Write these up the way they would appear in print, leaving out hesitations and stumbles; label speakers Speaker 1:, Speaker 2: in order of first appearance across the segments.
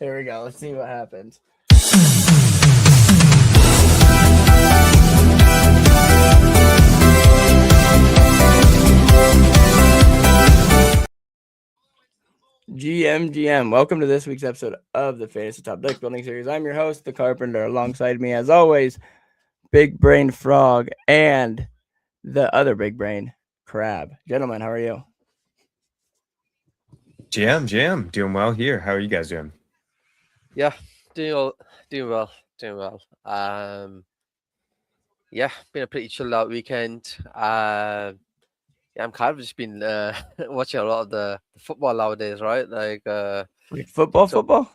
Speaker 1: There we go. Let's see what happens. GM, welcome to this week's episode of the Fantasy Top Deck Building Series. I'm your host, The Carpenter. Alongside me, as always, Big Brain Frog and the other Big Brain, Crab. Gentlemen, how are you?
Speaker 2: Jam, doing well here. How are you guys doing?
Speaker 3: Yeah, doing well. Yeah, been a pretty chilled out weekend. Yeah, I'm kind of just been watching a lot of the football nowadays, right? Like
Speaker 1: Football?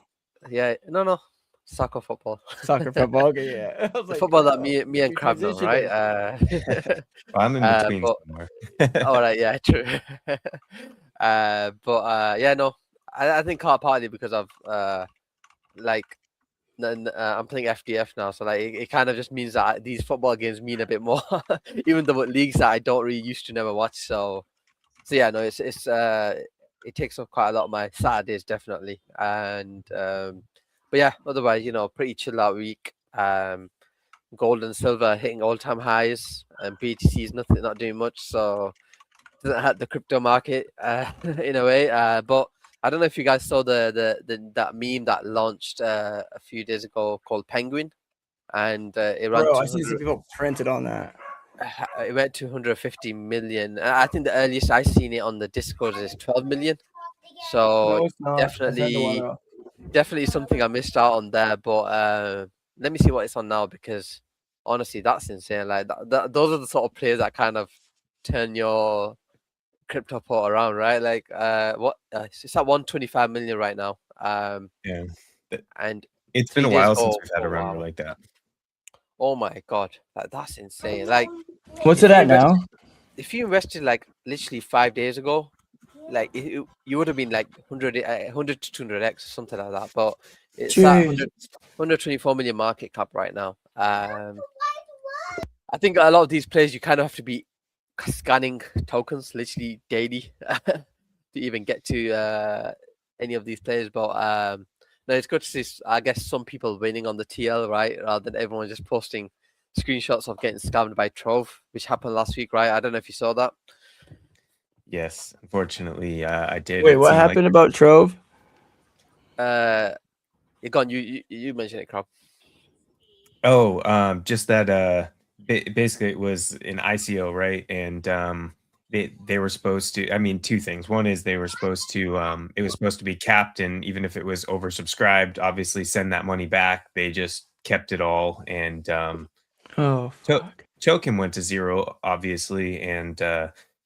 Speaker 3: Yeah, no, soccer football.
Speaker 1: Soccer football? Okay, yeah.
Speaker 3: The football that me and Crab know, right?
Speaker 2: I'm in between somewhere.
Speaker 3: All right, yeah, true. Yeah, no, I think partly because of I'm playing FDF now, so like it kind of just means that these football games mean a bit more, even though leagues that I don't really used to never watch. So yeah, no, it takes up quite a lot of my Saturdays definitely, and but yeah, otherwise pretty chill out week. Gold and silver hitting all-time highs, and BTC is not doing much, so doesn't hurt the crypto market in a way, but. I don't know if you guys saw that meme that launched a few days ago called Penguin, and it ran.
Speaker 1: Bro, I see people printed on that.
Speaker 3: It went to 250 million. I think the earliest I seen it on the Discord is 12 million. So
Speaker 1: no,
Speaker 3: definitely something I missed out on there. But let me see what it's on now, because honestly, that's insane. Like those are the sort of players that kind of turn your crypto port around, right? Like it's at 125 million right now.
Speaker 2: Yeah,
Speaker 3: and
Speaker 2: it's been a while since we've had a runner like that.
Speaker 3: Oh my god, that's insane. Like,
Speaker 1: what's it at now?
Speaker 3: If you invested like literally 5 days ago, like you would have been like 100 to 200x or something like that. But it's at 124 million market cap right now. I think a lot of these players, you kind of have to be scanning tokens literally daily to even get to any of these players. But no, it's good to see, I guess, some people winning on the TL, right, rather than everyone just posting screenshots of getting scammed by Trove, which happened last week, right? I don't know if you saw that.
Speaker 2: Yes, unfortunately, I did.
Speaker 1: Wait, what happened about Trove?
Speaker 3: You mentioned it, Crab.
Speaker 2: Oh, just that basically it was an ICO, right? And they were supposed to, I mean, two things. One is they were supposed to it was supposed to be capped, and even if it was oversubscribed, obviously send that money back. They just kept it all, and token went to zero, obviously, and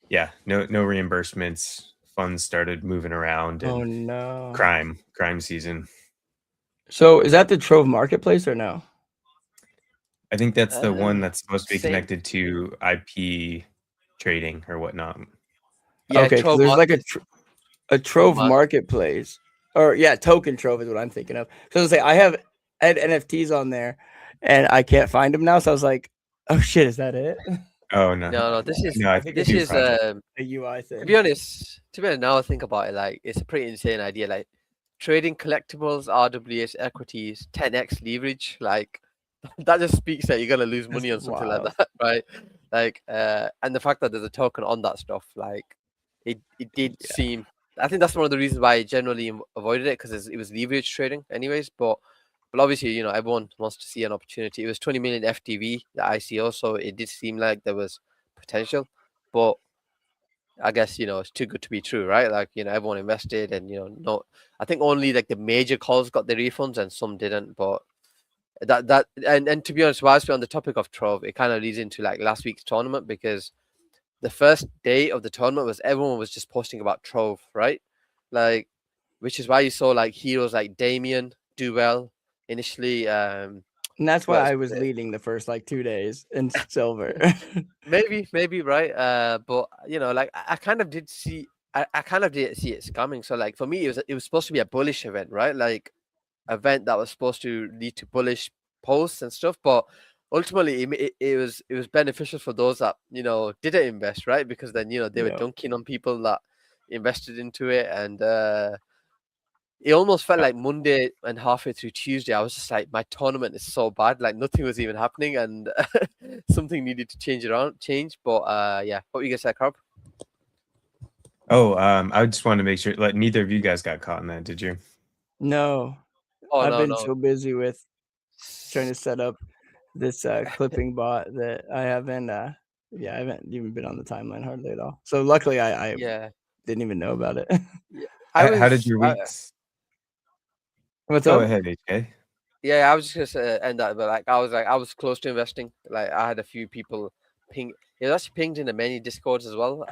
Speaker 2: yeah, no reimbursements. Funds started moving around, and
Speaker 1: oh no,
Speaker 2: crime season.
Speaker 1: So is that the Trove marketplace or no?
Speaker 2: I think that's the one that's supposed to be connected to IP trading or whatnot.
Speaker 1: Yeah, okay, Trove there's like a Trove marketplace, or yeah, token Trove is what I'm thinking of. So I had NFTs on there, and I can't find them now. So I was like, oh shit, is that it?
Speaker 2: Oh no,
Speaker 3: no, this is
Speaker 2: I think
Speaker 3: this is
Speaker 1: a UI thing.
Speaker 3: To be honest, now I think about it, like it's a pretty insane idea. Like trading collectibles, RWS equities, 10x leverage, like that just speaks that you're gonna lose money on something like that, right? Like, and the fact that there's a token on that stuff, like it did seem. I think that's one of the reasons why I generally avoided it, because it was leverage trading, anyways. But obviously, everyone wants to see an opportunity. It was 20 million FTV, the ICO, so it did seem like there was potential. But I guess it's too good to be true, right? Like everyone invested, and no, I think only like the major calls got the refunds and some didn't. But and to be honest, whilst we're on the topic of Trove, it kind of leads into like last week's tournament, because the first day of the tournament was everyone was just posting about Trove, right? Like, which is why you saw like heroes like Damien do well initially.
Speaker 1: And that's why I was leading the first like 2 days in silver.
Speaker 3: maybe right. But like I kind of did see. I kind of did see it scamming. So like for me, it was supposed to be a bullish event, right? Like event that was supposed to lead to bullish posts and stuff, but ultimately it was beneficial for those that didn't invest, right? Because then they were dunking on people that invested into it, and it almost felt like Monday and halfway through Tuesday, I was just like, my tournament is so bad, like nothing was even happening, and something needed to change. But yeah, what were you gonna say, Carb?
Speaker 2: Oh, I just wanted to make sure, like, neither of you guys got caught in that, did you?
Speaker 1: No.
Speaker 3: Oh,
Speaker 1: I've
Speaker 3: no,
Speaker 1: been
Speaker 3: no.
Speaker 1: so busy with trying to set up this clipping bot that I haven't even been on the timeline hardly at all. So luckily I
Speaker 3: Yeah.
Speaker 1: didn't even know about it.
Speaker 3: Yeah.
Speaker 2: How did your weeks?
Speaker 1: What's
Speaker 2: Go
Speaker 1: up?
Speaker 2: ahead, HK.
Speaker 3: Yeah, I was just gonna end that, but I was close to investing. Like I had a few people ping. It was actually pinged in the many discords as well.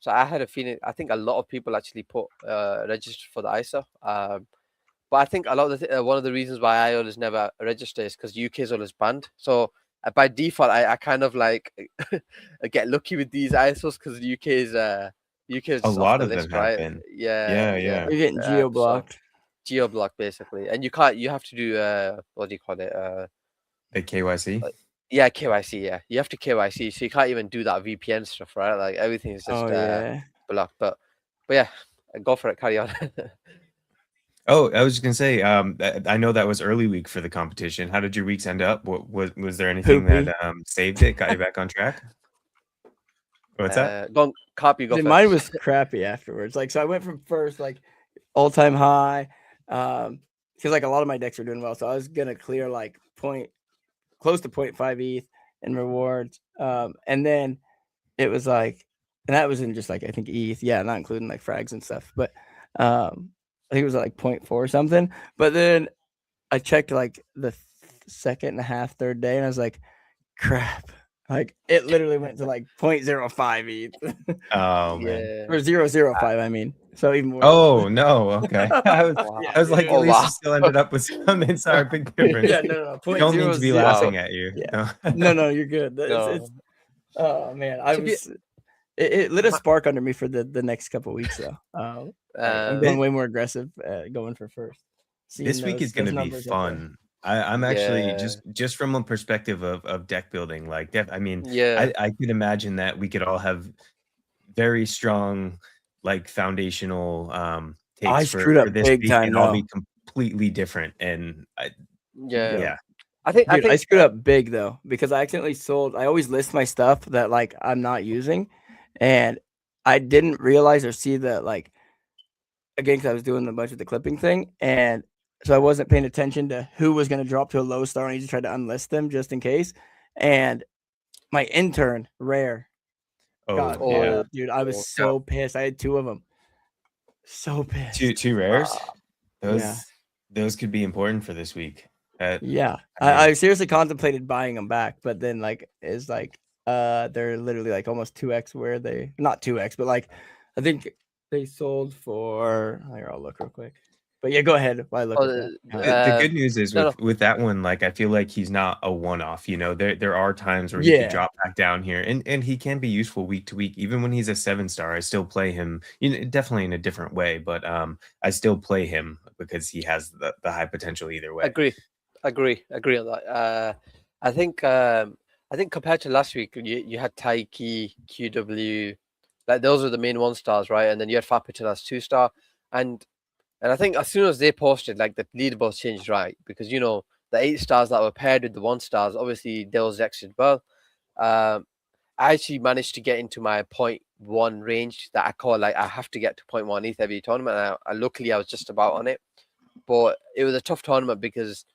Speaker 3: So I had a feeling. I think a lot of people actually put registered for the ISA. But I think a lot of one of the reasons why I always never register is because UK is always banned. So by default, I kind of like get lucky with these ISOs because the UK is
Speaker 2: A
Speaker 3: just
Speaker 2: lot
Speaker 3: off the
Speaker 2: of them
Speaker 3: list,
Speaker 2: have
Speaker 3: right?
Speaker 2: been.
Speaker 3: Yeah.
Speaker 2: Yeah.
Speaker 1: You're getting geo blocked.
Speaker 3: Geo block basically, and you can't. You have to do what do you call it?
Speaker 2: The KYC.
Speaker 3: Yeah, KYC. Yeah, you have to KYC, so you can't even do that VPN stuff, right? Like everything is just blocked. But yeah, go for it. Carry on.
Speaker 2: Oh, I was just gonna say, I know that was early week for the competition. How did your weeks end up? What was there anything
Speaker 1: Poopy.
Speaker 2: that saved it, got you back on track? What's that?
Speaker 3: Go copy. Go first.
Speaker 1: Mine was crappy afterwards. Like, so I went from first, like all time high, because like a lot of my decks were doing well, so I was gonna clear like close to 0.5 ETH in rewards, and then it was like, and that was in just like I think ETH, yeah, not including like frags and stuff, but I think it was like 0.4 or something. But then I checked like the second and a half, third day, and I was like, crap. Like it literally went to like 0.05 ETH.
Speaker 2: Oh man.
Speaker 3: Yeah.
Speaker 1: Or 0.05, I mean. So even more.
Speaker 2: Oh no, okay. I was like, at least you still ended up with something. Sorry, big difference.
Speaker 1: Yeah, no.
Speaker 2: Don't mean to be laughing at you.
Speaker 1: Yeah. No, you're good. It's oh man, it lit a spark under me for the next couple of weeks though. I'm going way more aggressive, going for first.
Speaker 2: This week is going to be fun. I'm actually just from a perspective of deck building. Like, I mean, I could imagine that we could all have very strong, like foundational takes
Speaker 1: I screwed up
Speaker 2: this
Speaker 1: big
Speaker 2: week,
Speaker 1: time,
Speaker 2: and all be completely different. And I
Speaker 1: think I screwed up big though, because I accidentally sold. I always list my stuff that like I'm not using, and I didn't realize or see that, like, again, because I was doing a bunch of the clipping thing, and so I wasn't paying attention to who was going to drop to a low star, and I just tried to unlist them just in case. And my intern, Rare. Dude, I was so pissed. I had two of them. So pissed.
Speaker 2: Two rares. Those could be important for this week.
Speaker 1: I seriously contemplated buying them back, but then like it's like they're literally like almost 2x where they not 2x, but like I think they sold for. I'll look real quick. But yeah, go ahead. While I look at that.
Speaker 2: The good news is with that one, like I feel like he's not a one-off. You know, there are times where he can drop back down here, and he can be useful week to week. Even when he's a 7-star, I still play him. You know, definitely in a different way, but I still play him because he has the high potential either way.
Speaker 3: Agree on that. I think compared to last week, you had Taiki, QW, like those are the main 1-stars, right? And then you had Fapitan as 2-star, and I think as soon as they posted, like the leaderboard changed, right? Because you know the 8-stars that were paired with the 1-stars, obviously those decks did well. I actually managed to get into my 0.1 range that I call like I have to get to 0.1 ETH every tournament. And luckily I was just about on it, but it was a tough tournament because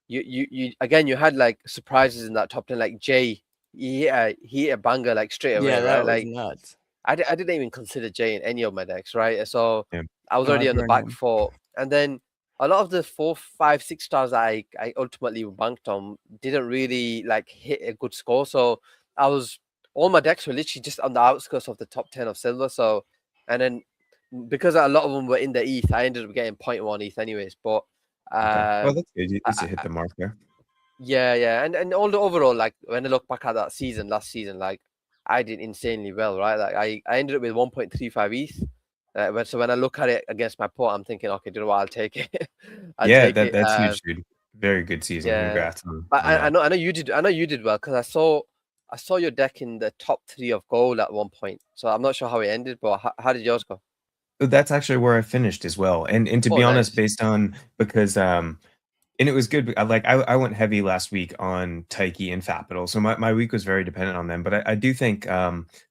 Speaker 3: you again you had like surprises in that top 10. Like Jay, he hit a banger like straight away.
Speaker 1: Yeah, that
Speaker 3: right?
Speaker 1: was
Speaker 3: like
Speaker 1: nuts.
Speaker 3: I didn't even consider Jay in any of my decks, right? So I was already on the back foot, and then a lot of the 4, 5, 6-stars I ultimately banked on didn't really like hit a good score. So all my decks were literally just on the outskirts of the top 10 of silver. So, and then because a lot of them were in the ETH, I ended up getting 0.1 ETH anyways. But
Speaker 2: well, that's good. You hit the mark there.
Speaker 3: Yeah, and all the overall, like when I look back at that last season, like I did insanely well, right? Like I ended up with 1.35 ETH. So when I look at it against my port, I'm thinking, okay, do you know what? I'll take it.
Speaker 2: That's huge, dude. Very good season. Congrats.
Speaker 3: I know you did. I know you did well because I saw your deck in the top 3 of gold at one point. So I'm not sure how it ended, but how did yours go?
Speaker 2: That's actually where I finished as well. And to
Speaker 3: Oh,
Speaker 2: be honest,
Speaker 3: nice.
Speaker 2: based on because and it was good. Like I went heavy last week on Taiki and Fapital, so my week was very dependent on them. But I do think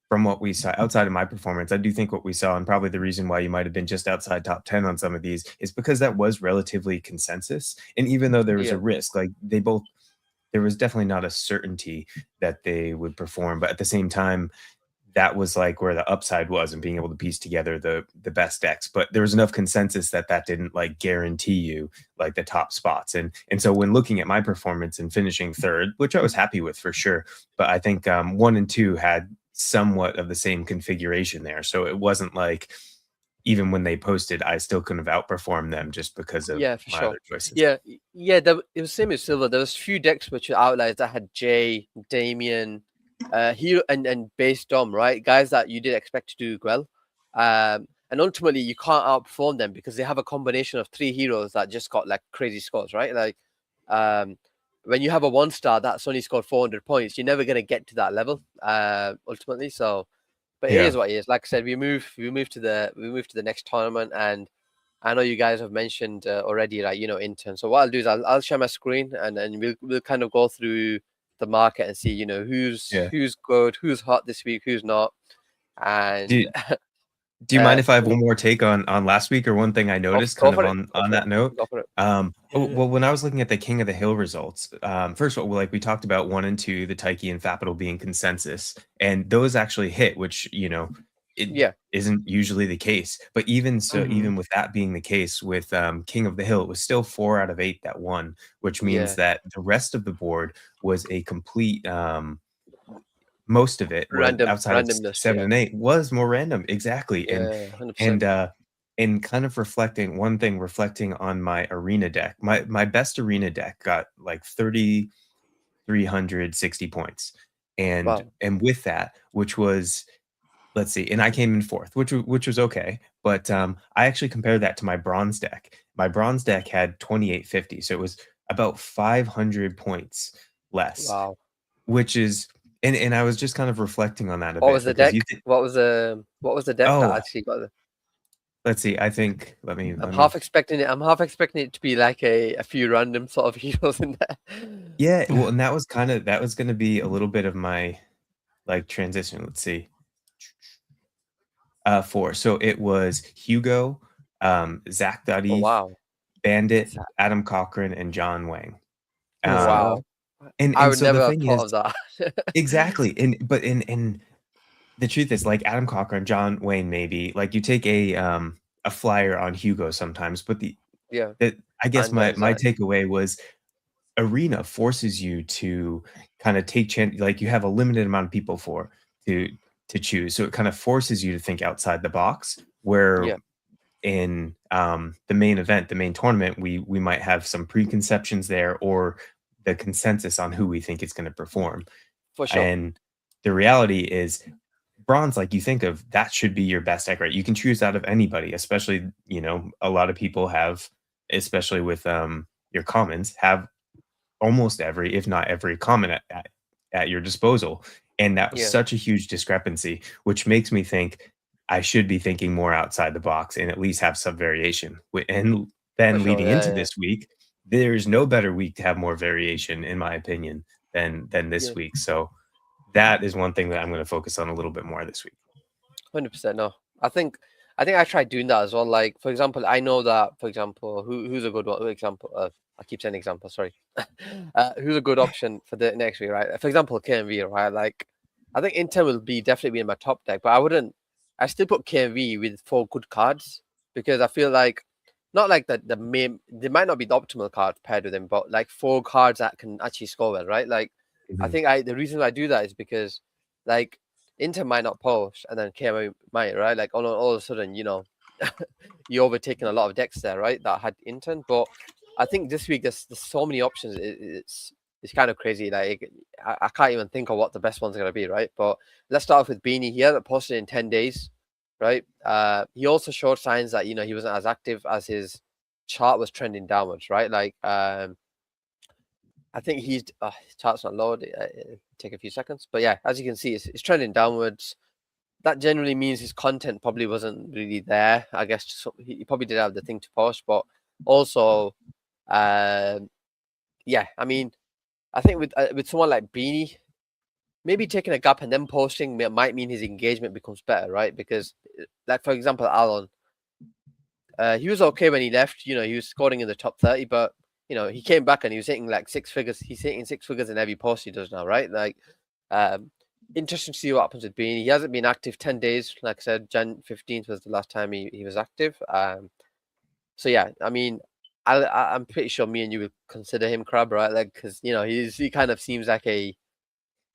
Speaker 2: from what we saw outside of my performance, I do think what we saw, and probably the reason why you might have been just outside top 10 on some of these, is because that was relatively consensus. And even though there was a
Speaker 3: Yeah.
Speaker 2: risk, like they both, there was definitely not a certainty that they would perform. But at the same time, that was like where the upside was and being able to piece together the best decks. But there was enough consensus that that didn't like guarantee you like the top spots. And so when looking at my performance and finishing third, which I was happy with for sure, but I think 1 and 2 had somewhat of the same configuration there. So it wasn't like even when they posted, I still couldn't have outperformed them just because of
Speaker 3: Yeah, for
Speaker 2: my
Speaker 3: sure.
Speaker 2: other choices.
Speaker 3: Yeah. It was same as Silver. There was a few decks which were outliers that had Jay, Damien, Hero, and Base Dom, right? Guys that you did expect to do well. And ultimately you can't outperform them because they have a combination of 3 heroes that just got like crazy scores, right? Like when you have a 1-star that's only scored 400 points, you're never gonna get to that level ultimately. So, but it
Speaker 2: Yeah.
Speaker 3: is what it is. Like I said, we move to the next tournament, and I know you guys have mentioned already, like, you know, intern. So what I'll do is I'll share my screen, and then we'll kind of go through the market and see, you know, who's
Speaker 2: Yeah.
Speaker 3: good, who's hot this week, who's not. And
Speaker 2: Do you mind if I have one more take on last week, or one thing I noticed
Speaker 3: go
Speaker 2: kind of
Speaker 3: for it.
Speaker 2: on that note?
Speaker 3: Go for it.
Speaker 2: Well, when I was looking at the King of the Hill results, first of all, like we talked about 1 and 2, the Taiki and Fapital being consensus, and those actually hit, which, you know, it
Speaker 3: Yeah.
Speaker 2: isn't usually the case. But even so, even with that being the case with King of the Hill, it was still 4 out of 8 that won, which means
Speaker 3: Yeah.
Speaker 2: that the rest of the board was a complete most of it was outside of
Speaker 3: Randomness.
Speaker 2: 7
Speaker 3: Yeah.
Speaker 2: and 8 was more random. Exactly.
Speaker 3: Yeah. 100%.
Speaker 2: And kind of reflecting on my arena deck. My best arena deck got like 3,360 points.
Speaker 3: Wow.
Speaker 2: And with that, which was, let's see, and I came in fourth, which was okay. But I actually compared that to my bronze deck. My bronze deck had 2,850, so it was about 500 points less,
Speaker 3: Wow.
Speaker 2: which is, and I was just kind of reflecting on that a
Speaker 3: What
Speaker 2: bit
Speaker 3: was the
Speaker 2: because
Speaker 3: deck? What was the deck that
Speaker 2: oh,
Speaker 3: actually got the?
Speaker 2: let's see. I think let me
Speaker 3: I'm half expecting it to be like a few random sort of heroes in there.
Speaker 2: yeah, well, and that was going to be a little bit of my like transition. Let's see. 4. So it was Hugo, Zach
Speaker 3: Oh
Speaker 2: Duddy,
Speaker 3: wow.
Speaker 2: Bandit, Adam Cochran, and John Wang. Um,
Speaker 3: Wow. I
Speaker 2: and
Speaker 3: would
Speaker 2: so the
Speaker 3: never have
Speaker 2: thing
Speaker 3: thought
Speaker 2: is
Speaker 3: of that.
Speaker 2: exactly, and the truth is, like Adam Cochran, John Wayne, maybe like you take a flyer on Hugo sometimes, but
Speaker 3: Yeah.
Speaker 2: I guess
Speaker 3: And
Speaker 2: my
Speaker 3: Zach.
Speaker 2: takeaway was arena forces you to kind of take chance, like you have a limited amount of people to to choose, so it kind of forces you to think outside the box. Where
Speaker 3: Yeah.
Speaker 2: in the main event, the main tournament, we might have some preconceptions there, or the consensus on who we think is going to perform.
Speaker 3: For sure.
Speaker 2: And the reality is bronze, like you think of that should be your best deck, right? You can choose out of anybody, especially, you know, a lot of people have, especially with your commons, have almost every, if not every common at your disposal. And that was
Speaker 3: Yeah.
Speaker 2: such a huge discrepancy, which makes me think I should be thinking more outside the box and at least have some variation. And
Speaker 3: For
Speaker 2: then
Speaker 3: sure.
Speaker 2: leading into this week, there's no better week to have more variation, in my opinion, than this
Speaker 3: Yeah.
Speaker 2: week. So that is one thing that I'm going to focus on a little bit more this week.
Speaker 3: 100%. No, I think I tried doing that as well. Like, for example, I know that, for example, who's a good one? Example, I keep saying example. Sorry, who's a good option for the next week, right? For example, KMV, right? Like, I think Inter will definitely be in my top deck, but I wouldn't. I still put KMV with 4 good cards because I feel like not like the main. They might not be the optimal card paired with him, but like 4 cards that can actually score well, right? Like, I think the reason I do that is because like Inter might not post, and then KMV might, right? Like all of a sudden, you know, you're overtaking a lot of decks there, right? That had Inter, but I think this week there's so many options. It's kind of crazy. Like I can't even think of what the best one's gonna be, right? But let's start off with Beanie. He hasn't posted in 10 days, right? He also showed signs that, you know, he wasn't as active as his chart was trending downwards, right? Like I think his chart's not loaded. Take a few seconds, but yeah, as you can see, it's trending downwards. that generally means his content probably wasn't really there. I guess he probably did have the thing to post, but also, yeah, I mean, I think with someone like Beanie, maybe taking a gap and then posting might mean his engagement becomes better, right? Because, like for example, Alon, he was okay when he left. You know, he was scoring in the top 30, but you know, he came back and he was hitting like 6 figures. He's hitting 6 figures in every post he does now, right? Like, interesting to see what happens with Beanie. He hasn't been active 10 days. Like I said, Jan 15th was the last time he was active. So yeah, I mean, I'm pretty sure me and you would consider him Crab, right? Like, because you know, he kind of seems like the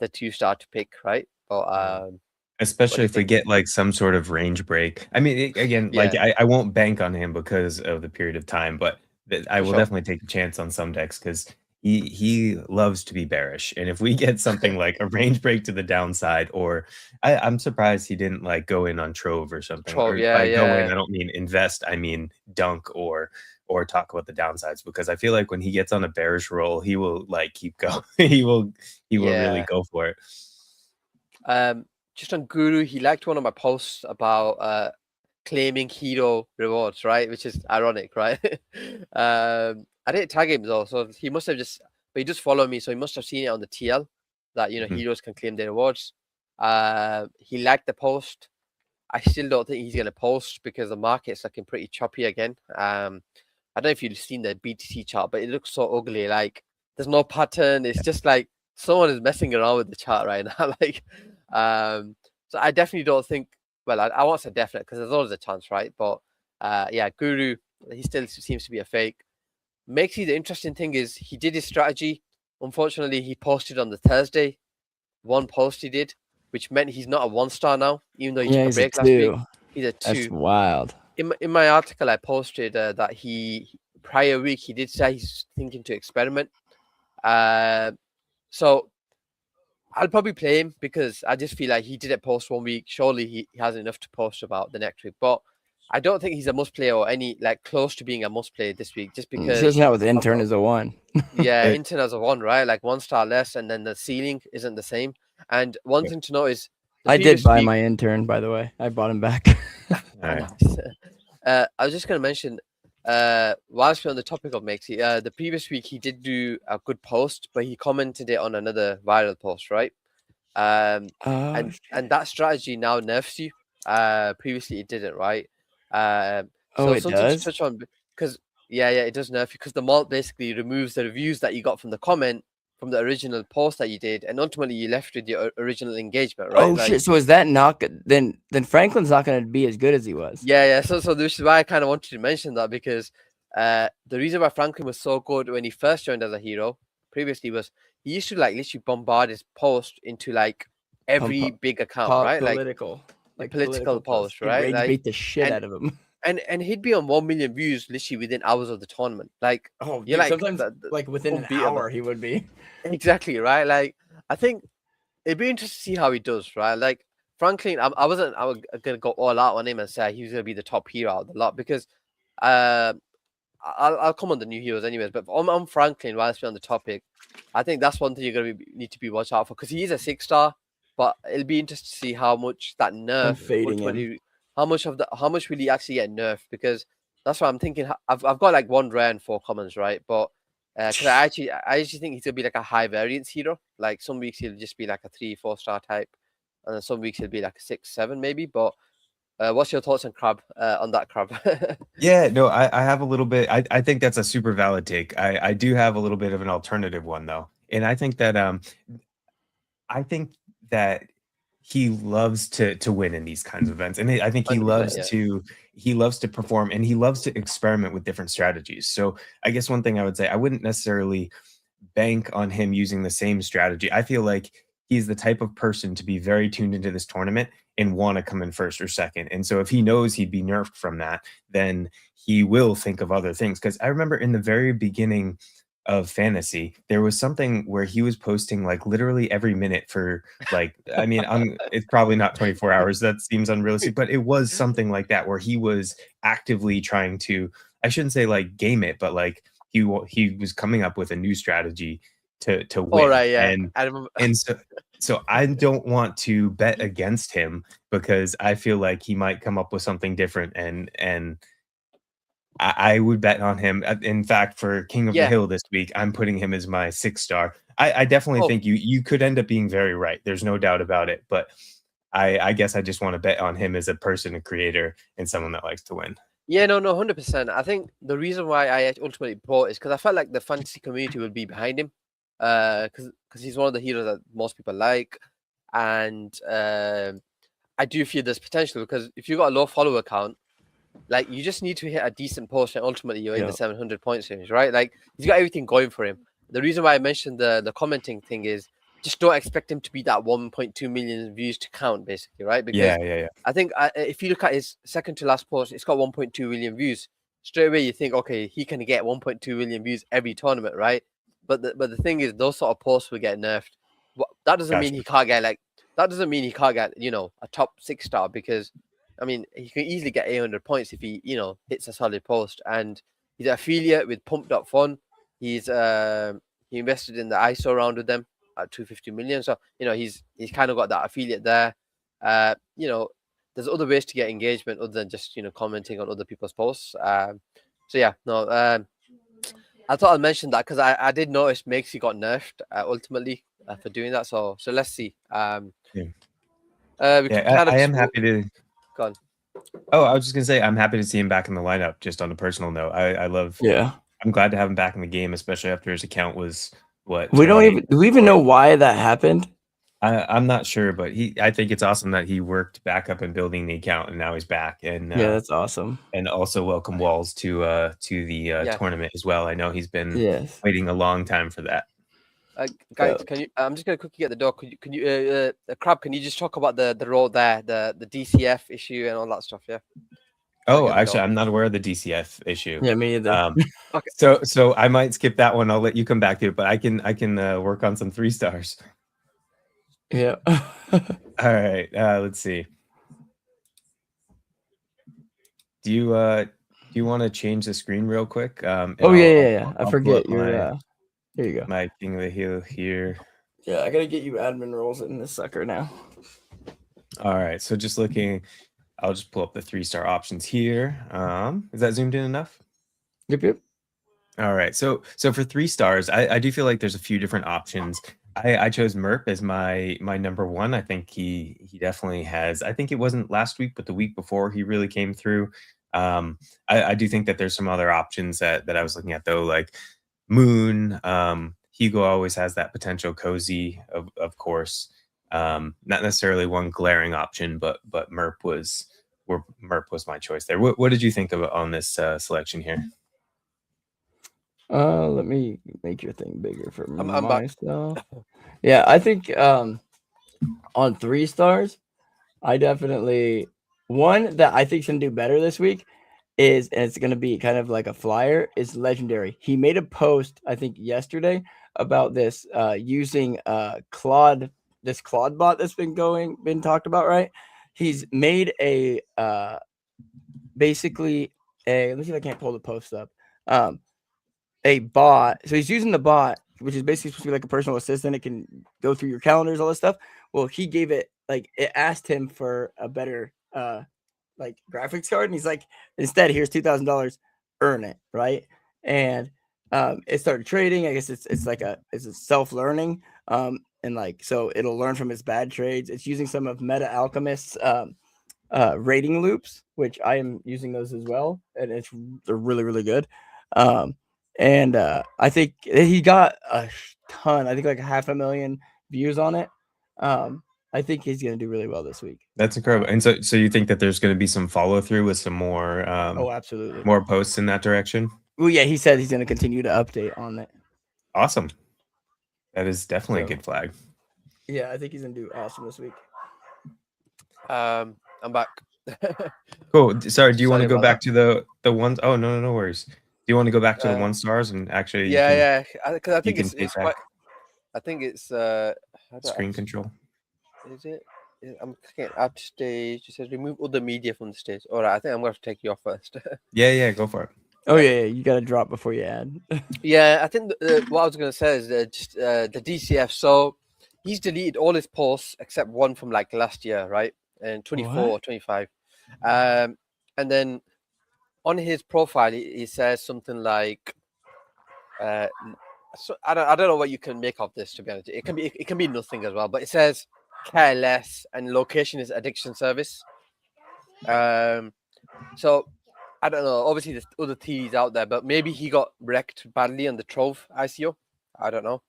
Speaker 3: 2-star to pick, right? But
Speaker 2: especially if we get like some sort of range break. I mean, again, like I won't bank on him because of the period of time, but I will definitely take a chance on some decks because he loves to be bearish. And if we get something like a range break to the downside, or I'm surprised he didn't like go in on Trove or something.
Speaker 3: Trove,
Speaker 2: Go in, I don't mean invest, I mean dunk or talk about the downsides, because I feel like when he gets on a bearish roll, he will like keep going. he will really go for it.
Speaker 3: Just on Guru, he liked one of my posts about claiming hero rewards, right? Which is ironic, right? I didn't tag him though, so he must have but he just followed me, so he must have seen it on the TL that, you know, heroes can claim their rewards. He liked the post. I still don't think he's gonna post because the market's looking pretty choppy again. I don't know if you've seen the BTC chart, but it looks so ugly. Like there's no pattern. It's just like someone is messing around with the chart right now. Like, so I definitely don't think. Well, I won't say definite because there's always a chance, right? But yeah, Guru, he still seems to be a fake. Makesy, the interesting thing is he did his strategy. Unfortunately, he posted on the Thursday. One post he did, which meant he's not a 1-star now, even though he took a break last week. He's a 2.
Speaker 1: That's wild.
Speaker 3: In my article, I posted that prior week he did say he's thinking to experiment. So I'll probably play him because I just feel like he did it post 1 week. Surely he has enough to post about the next week. But I don't think he's a must play or any like close to being a must play this week, just because
Speaker 1: it's not with intern as a 1.
Speaker 3: Yeah, intern as a 1, right? Like 1-star less, and then the ceiling isn't the same. And one thing to know is
Speaker 1: I did buy my intern, by the way. I bought him back.
Speaker 3: I was just going to mention, whilst we're on the topic of Makesy, the previous week he did do a good post, but he commented it on another viral post, right? And that strategy now nerfs you. Previously it didn't, right?
Speaker 1: So it does?
Speaker 3: To touch on, because it does nerf you, because the malt basically removes the reviews that you got from the comment from the original post that you did, and ultimately you left with your original engagement, right?
Speaker 1: Oh shit! So is that not good? Then Franklin's not going to be as good as he was.
Speaker 3: Yeah. So this is why I kind of wanted to mention that, because the reason why Franklin was so good when he first joined as a hero previously was he used to like literally bombard his post into like every big account, right? Political post, right?
Speaker 1: Like, beat the shit out of him.
Speaker 3: And he'd be on 1 million views literally within hours of the tournament. Like,
Speaker 1: you're like sometimes like within an hour he would be.
Speaker 3: Exactly, right? Like, I think it'd be interesting to see how he does, right? Like Franklin, I was gonna go all out on him and say he was gonna be the top hero out of the lot, because I'll come on the new heroes anyways. But on Franklin, whilst we're on the topic, I think that's one thing you're gonna need to be watch out for, because he is a 6-star. But it'll be interesting to see how much that nerf, how much will he actually get nerfed? Because that's what I'm thinking. I've got like 1 rare and 4 commons, right? But because I actually think he's gonna be like a high variance hero. Like some weeks he'll just be like a 3-4-star type, and then some weeks he'll be like a 6-7 maybe. But what's your thoughts on Crab? On that Crab?
Speaker 2: Yeah, no, I have a little bit. I think that's a super valid take. I do have a little bit of an alternative one though, and I think that he loves to win in these kinds of events, and I think he loves to perform, and he loves to experiment with different strategies. So I guess one thing I would say, I wouldn't necessarily bank on him using the same strategy. I feel like he's the type of person to be very tuned into this tournament and want to come in first or second. And so if he knows he'd be nerfed from that, then he will think of other things. Because I remember in the very beginning of fantasy, there was something where he was posting like literally every minute for like, I mean, it's probably not 24 hours. That seems unrealistic, but it was something like that where he was actively trying to, I shouldn't say like game it, but like he was coming up with a new strategy to win.
Speaker 3: All right, yeah.
Speaker 2: And so So I don't want to bet against him because I feel like he might come up with something different, and I would bet on him. In fact, for King of the Hill this week, I'm putting him as my 6-star. I definitely think you could end up being very right. There's no doubt about it. But I guess I just want to bet on him as a person, a creator, and someone that likes to win.
Speaker 3: Yeah, no, 100%. I think the reason why I ultimately bought is because I felt like the fantasy community would be behind him. Because he's one of the heroes that most people like, and I do feel there's potential because if you've got a low follower count, like you just need to hit a decent post and ultimately you're in the 700 points range, right? Like he's got everything going for him. The reason why I mentioned the commenting thing is just don't expect him to be that 1.2 million views to count, basically, right? Because I think if you look at his second to last post, it's got 1.2 million views. Straight away you think, okay, he can get 1.2 million views every tournament, right? But the thing is, those sort of posts will get nerfed. That doesn't mean he can't get a top 6-star, because I mean he can easily get 800 points if he hits a solid post. And he's an affiliate with Pump.fun. He's he invested in the ISO round with them at 250 million. So he's kind of got that affiliate there. There's other ways to get engagement other than just commenting on other people's posts. I thought I'd mention that because I did notice Makesy got nerfed ultimately for doing that. So let's see.
Speaker 2: I am happy to.
Speaker 3: Go on.
Speaker 2: Oh, I was just gonna say I'm happy to see him back in the lineup. Just on a personal note, I love.
Speaker 1: Yeah,
Speaker 2: I'm glad to have him back in the game, especially after his account was what.
Speaker 1: Do we even know why that happened?
Speaker 2: I'm not sure, but I think it's awesome that he worked back up in building the account, and now he's back. And
Speaker 1: yeah, that's awesome.
Speaker 2: And also welcome Walls to the tournament as well. I know he's been waiting a long time for that.
Speaker 3: Guys, can you? I'm just gonna quickly get the door. Can you, Crab? Can you just talk about the road there, the DCF issue and all that stuff? Yeah.
Speaker 2: Oh, actually, I'm not aware of the DCF issue.
Speaker 1: Yeah, me either.
Speaker 3: Okay.
Speaker 2: So I might skip that one. I'll let you come back to it, but I can work on some 3-stars.
Speaker 1: Yeah.
Speaker 2: All right. Let's see. Do you want to change the screen real quick?
Speaker 1: Yeah. I forget. Here you go.
Speaker 2: My King of the Hill here.
Speaker 1: Yeah, I gotta get you admin roles in this sucker now.
Speaker 2: All right. So just looking, I'll just pull up the 3-star options here. Is that zoomed in enough?
Speaker 1: Yep.
Speaker 2: All right. So for 3 stars, I do feel like there's a few different options. I chose Merp as my number 1. I think he definitely has. I think it wasn't last week, but the week before he really came through. I do think that there's some other options that I was looking at though, like Moon. Hugo always has that potential. Cozy, of course. Not necessarily one glaring option, but Merp was my choice there. What did you think on this selection here?
Speaker 1: Let me make your thing bigger for myself. Yeah, I think on 3 stars, I definitely one that I think is gonna do better this week and it's gonna be kind of like a flyer, is Legendary. He made a post, I think yesterday, about this using Claude bot that's been talked about, right? He's made a basically let me see if I can't pull the post up. A bot. So he's using the bot, which is basically supposed to be like a personal assistant. It can go through your calendars, all this stuff. Well, he gave it it asked him for a better graphics card, and he's like, instead, here's $2,000, earn it, right? And it started trading. I guess it's a self-learning. And so it'll learn from its bad trades. It's using some of Meta Alchemist's rating loops, which I am using those as well, and they're really, really good. And I think he got a ton. I think like 500,000 views on it. I think he's going to do really well this week.
Speaker 2: That's incredible. And so you think that there's going to be some follow through with some more?
Speaker 1: Absolutely.
Speaker 2: More posts in that direction.
Speaker 1: Well, yeah, he said he's going to continue to update on it.
Speaker 2: Awesome. That is definitely a good flag.
Speaker 1: Yeah, I think he's going to do awesome this week.
Speaker 3: I'm back.
Speaker 2: Cool. Sorry, do you want to go back to the ones? Oh, no worries. Do you want to go back to the 1 stars and actually?
Speaker 3: Yeah. Because I think it's quite. I think it's
Speaker 2: screen control.
Speaker 3: Is it? I'm clicking add stage. It says remove other media from the stage. All right, I think I'm going to take you off first.
Speaker 2: Yeah, go for it.
Speaker 1: Oh yeah, you got to drop before you add.
Speaker 3: Yeah, I think what I was going to say is just the DCF. So he's deleted all his posts except one from like last year, right? And 24 or 25. And then on his profile, he says something like, so I don't know what you can make of this, to be honest. It can be nothing as well, but it says care less and location is addiction service. So I don't know. Obviously, there's other theories out there, but maybe he got wrecked badly on the Trove ICO. I don't know.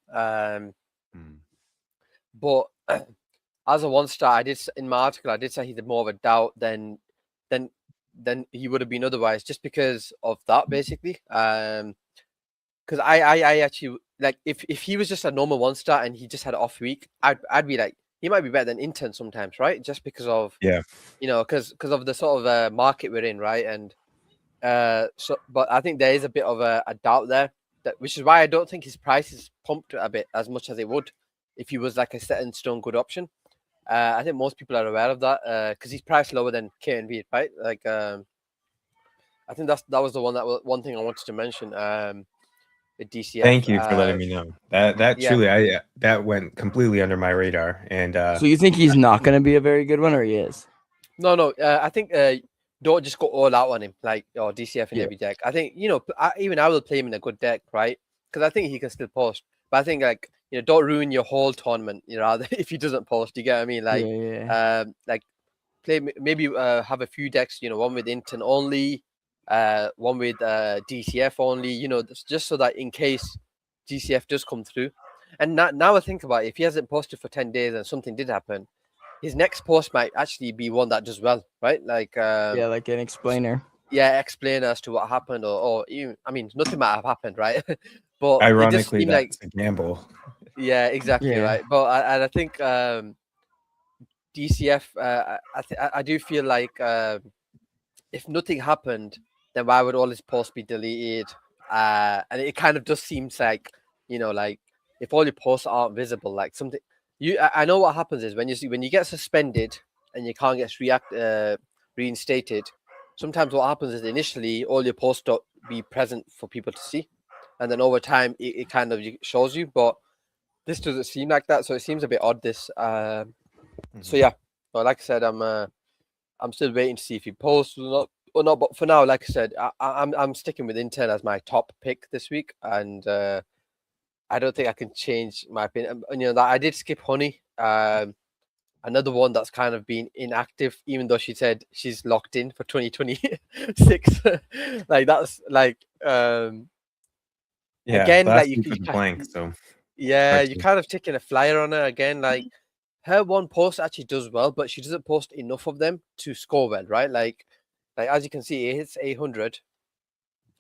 Speaker 3: But as a 1-star, I did in my article, I did say he's more of a doubt than he would have been otherwise, just because of that, basically. Because I actually like if he was just a normal 1-star and he just had an off week, I'd be like, he might be better than Intern sometimes, right? Just because of because of the sort of market we're in, right? And but I think there is a bit of a doubt there, which is why I don't think his price is pumped a bit as much as it would if he was like a set in stone good option. I think most people are aware of that because he's priced lower than KNV, right? Like, I think that was the one thing I wanted to mention. The DCF.
Speaker 2: Thank you for letting me know. That truly, that went completely under my radar. And
Speaker 1: so you think he's not going to be a very good one, or he is?
Speaker 3: No. I think don't just go all out on him, like DCF in every deck. I think even I will play him in a good deck, right? Because I think he can still post. But I think like don't ruin your whole tournament, if he doesn't post. You get what I mean? Like, like play maybe have a few decks, one with Intern only, one with DCF only, just so that in case DCF does come through. And now I think about it, if he hasn't posted for 10 days and something did happen, his next post might actually be one that does well, right? Like
Speaker 1: like an explainer.
Speaker 3: Yeah, explain as to what happened, or even, I mean, nothing might have happened, right? But
Speaker 2: ironically, that's a gamble.
Speaker 3: Yeah, exactly, right. But I think DCF, I do feel like if nothing happened, then why would all his posts be deleted? And it kind of just seems like, like if all your posts aren't visible, like something. I know what happens is when you get suspended and you can't get reinstated. Sometimes what happens is initially all your posts don't be present for people to see, and then over time it kind of shows you. But this doesn't seem like that, so it seems a bit odd. This, so yeah. But like I said, I'm still waiting to see if he posts or not. But for now, like I said, I'm sticking with Intern as my top pick this week, and I don't think I can change my opinion. That I did skip Honey. Another one that's kind of been inactive, even though she said she's locked in for 2026. Like that's like again, like you
Speaker 2: blank. So
Speaker 3: you're kind of taking a flyer on her again. Like her one post actually does well, but she doesn't post enough of them to score well, right? Like as you can see, it hits 800,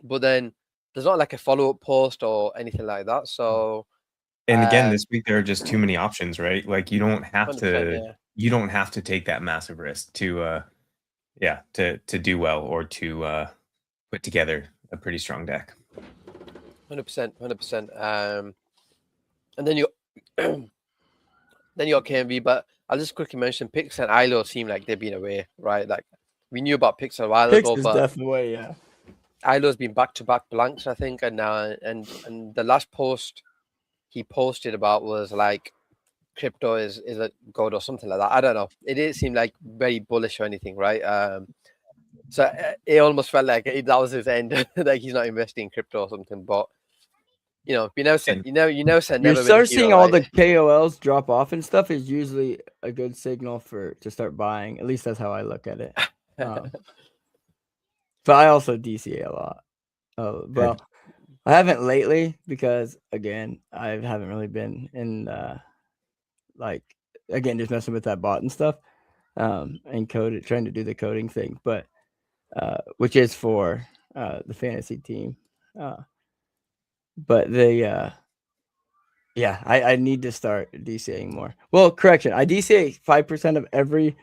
Speaker 3: but then there's not like a follow-up post or anything like that. So.
Speaker 2: And again, this week there are just too many options, right? Like you don't have to take that massive risk to do well or to put together a pretty strong deck.
Speaker 3: 100%. And then you got KNV, but I'll just quickly mention Pix and ILO seem like they've been away, right? Like we knew about Pix a while ago, but
Speaker 1: definitely
Speaker 3: ILO's been back-to-back blanks, I think, and now and the last post he posted about was like crypto is a god or something like that. I don't know. It didn't seem like very bullish or anything, right? So it almost felt like that was his end, like he's not investing in crypto or something. But you never said never.
Speaker 1: You start seeing all the KOLs drop off and stuff is usually a good signal to start buying. At least that's how I look at it. But I also DCA a lot. Well. I haven't lately because again, I haven't really been in just messing with that bot and stuff, and trying to do the coding thing, but which is for the fantasy team. But I need to start DCAing more. Well, correction, I DCA 5% of every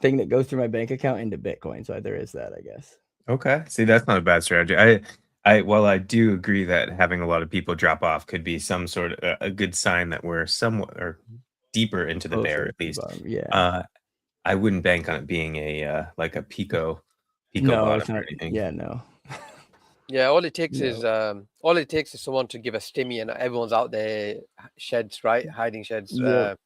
Speaker 1: thing that goes through my bank account into Bitcoin. So there is that, I guess.
Speaker 2: Okay. See, that's not a bad strategy. I do agree that having a lot of people drop off could be some sort of a good sign that we're somewhat or deeper into the bear at least. I wouldn't bank on it being a like a Pico bottom or anything.
Speaker 1: Yeah, no.
Speaker 3: Yeah, all it takes
Speaker 1: No.
Speaker 3: is someone to give a stimmy, and everyone's out there sheds, right? Hiding sheds.
Speaker 1: Yep.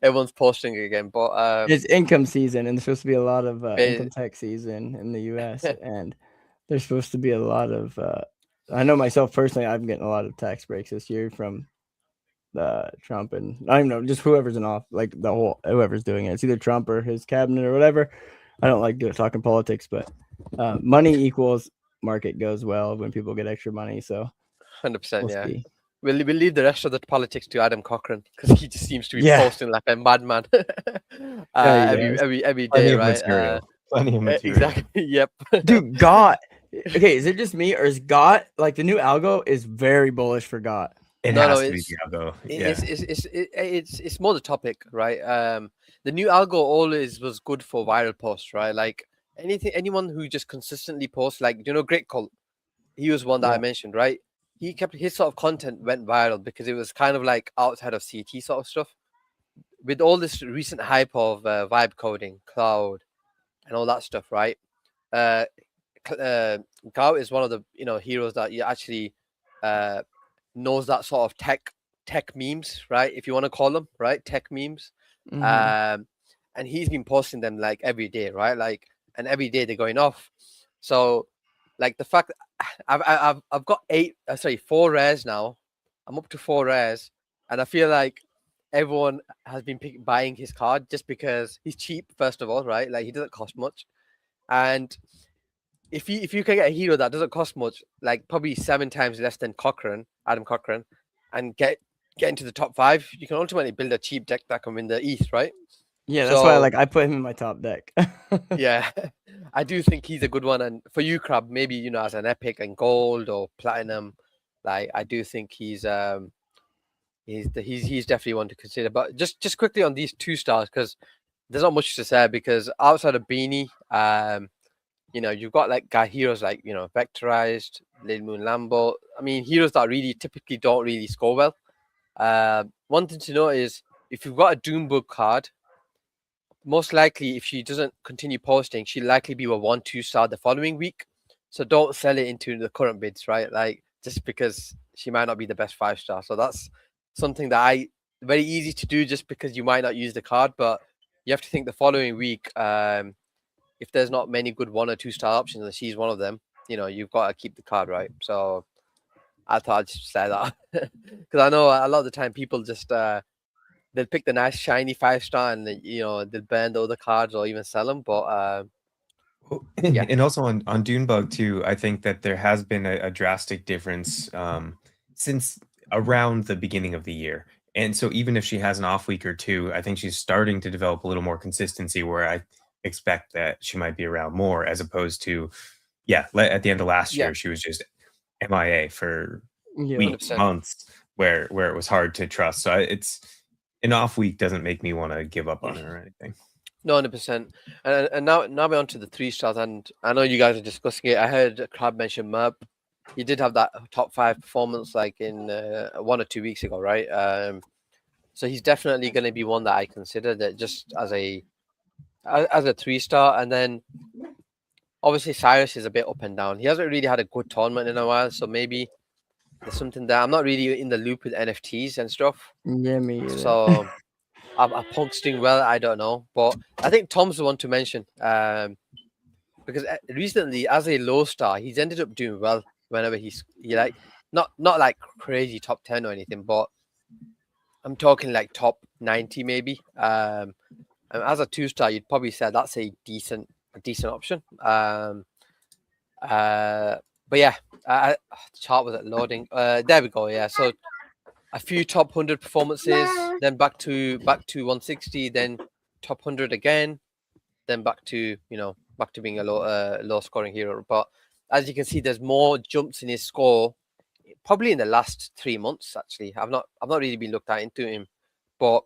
Speaker 3: Everyone's posting again, but
Speaker 1: It's income season, and there's supposed to be a lot of
Speaker 3: ba-
Speaker 1: income tax season in the U.S. and there's supposed to be a lot of. I know myself personally, I'm getting a lot of tax breaks this year from Trump, and I don't even know, just whoever's in off, like the whole whoever's doing it. It's either Trump or his cabinet or whatever. I don't like talking politics, but money equals market goes well when people get extra money. So
Speaker 3: 100%,
Speaker 1: we'll
Speaker 3: yeah.
Speaker 1: see.
Speaker 3: We'll leave the rest of the politics to Adam Cochran because he just seems to be posting like a madman every day, right?
Speaker 2: Plenty of material.
Speaker 3: Exactly. Yep.
Speaker 1: Dude, GOT. Okay, is it just me or is GOT like the new algo is very bullish for GOT?
Speaker 2: It has to be the algo. Yeah.
Speaker 3: It's more the topic, right? The new algo always was good for viral posts, right? Like anyone who just consistently posts, like Great Cult, he was one that I mentioned, right? He kept his sort of content went viral because it was kind of like outside of CT sort of stuff. With all this recent hype of vibe coding, cloud, and all that stuff, right? Gout is one of the heroes that you actually knows that sort of tech memes, right? If you want to call them, right? Tech memes.
Speaker 1: Mm-hmm.
Speaker 3: And he's been posting them like every day, right? Like, and every day they're going off. So, like the fact I've got 4 rares now. I'm up to 4 rares, and I feel like everyone has been buying his card just because he's cheap. First of all, right? Like he doesn't cost much, and if you can get a hero that doesn't cost much, like probably 7 times less than Adam Cochran, and get into the top 5, you can ultimately build a cheap deck that can win the East, right?
Speaker 1: Yeah, that's why I put him in my top deck.
Speaker 3: Yeah, I do think he's a good one, and for you, Crab, maybe as an epic and gold or platinum, like I do think he's definitely one to consider. But just quickly on these 2 stars, because there's not much to say, because outside of Beanie, you've got like heroes like Vectorized, Lil Moon Lambo. I mean, heroes that really typically don't really score well. One thing to note is if you've got a Doombug card, most likely if she doesn't continue posting, she'll likely be a 1-2 star the following week. So don't sell it into the current bids, right? Like just because she might not be the best 5-star. So that's something that very easy to do just because you might not use the card, but you have to think the following week, if there's not many good 1 or 2 star options and she's one of them, you've got to keep the card, right? So I thought I'd just say that because I know a lot of the time people just they'll pick the nice shiny 5-star and they'll burn the other cards or even sell them. But
Speaker 2: and also on Doombug too, I think that there has been a drastic difference since around the beginning of the year. And so even if she has an off week or 2, I think she's starting to develop a little more consistency where I expect that she might be around more, as opposed to at the end of last year she was just MIA for weeks, months, where it was hard to trust. So it's an off week doesn't make me want to give up on her or anything.
Speaker 3: No, 100%. And now we're on to the 3 stars, and I know you guys are discussing it. I heard Crab mention Merp. He did have that top 5 performance like in 1 or 2 weeks ago, right? So he's definitely going to be one that I consider that just as a 3-star. And then obviously Cyrus is a bit up and down. He hasn't really had a good tournament in a while, so maybe there's something that I'm not really in the loop with NFTs and stuff.
Speaker 1: Yeah, me either.
Speaker 3: So are Punks doing well? I don't know, but I think Tom's the one to mention because recently, as a low star, he's ended up doing well whenever he like not like crazy top 10 or anything, but I'm talking like top 90 maybe. And as a 2-star, you'd probably say that's a decent option. But yeah, the chart was loading. There we go. Yeah, so a few top 100 performances, then back to 160, then top 100 again, then back to being a low scoring hero. But as you can see, there's more jumps in his score, probably in the last 3 months. Actually, I've not really been looked at into him, but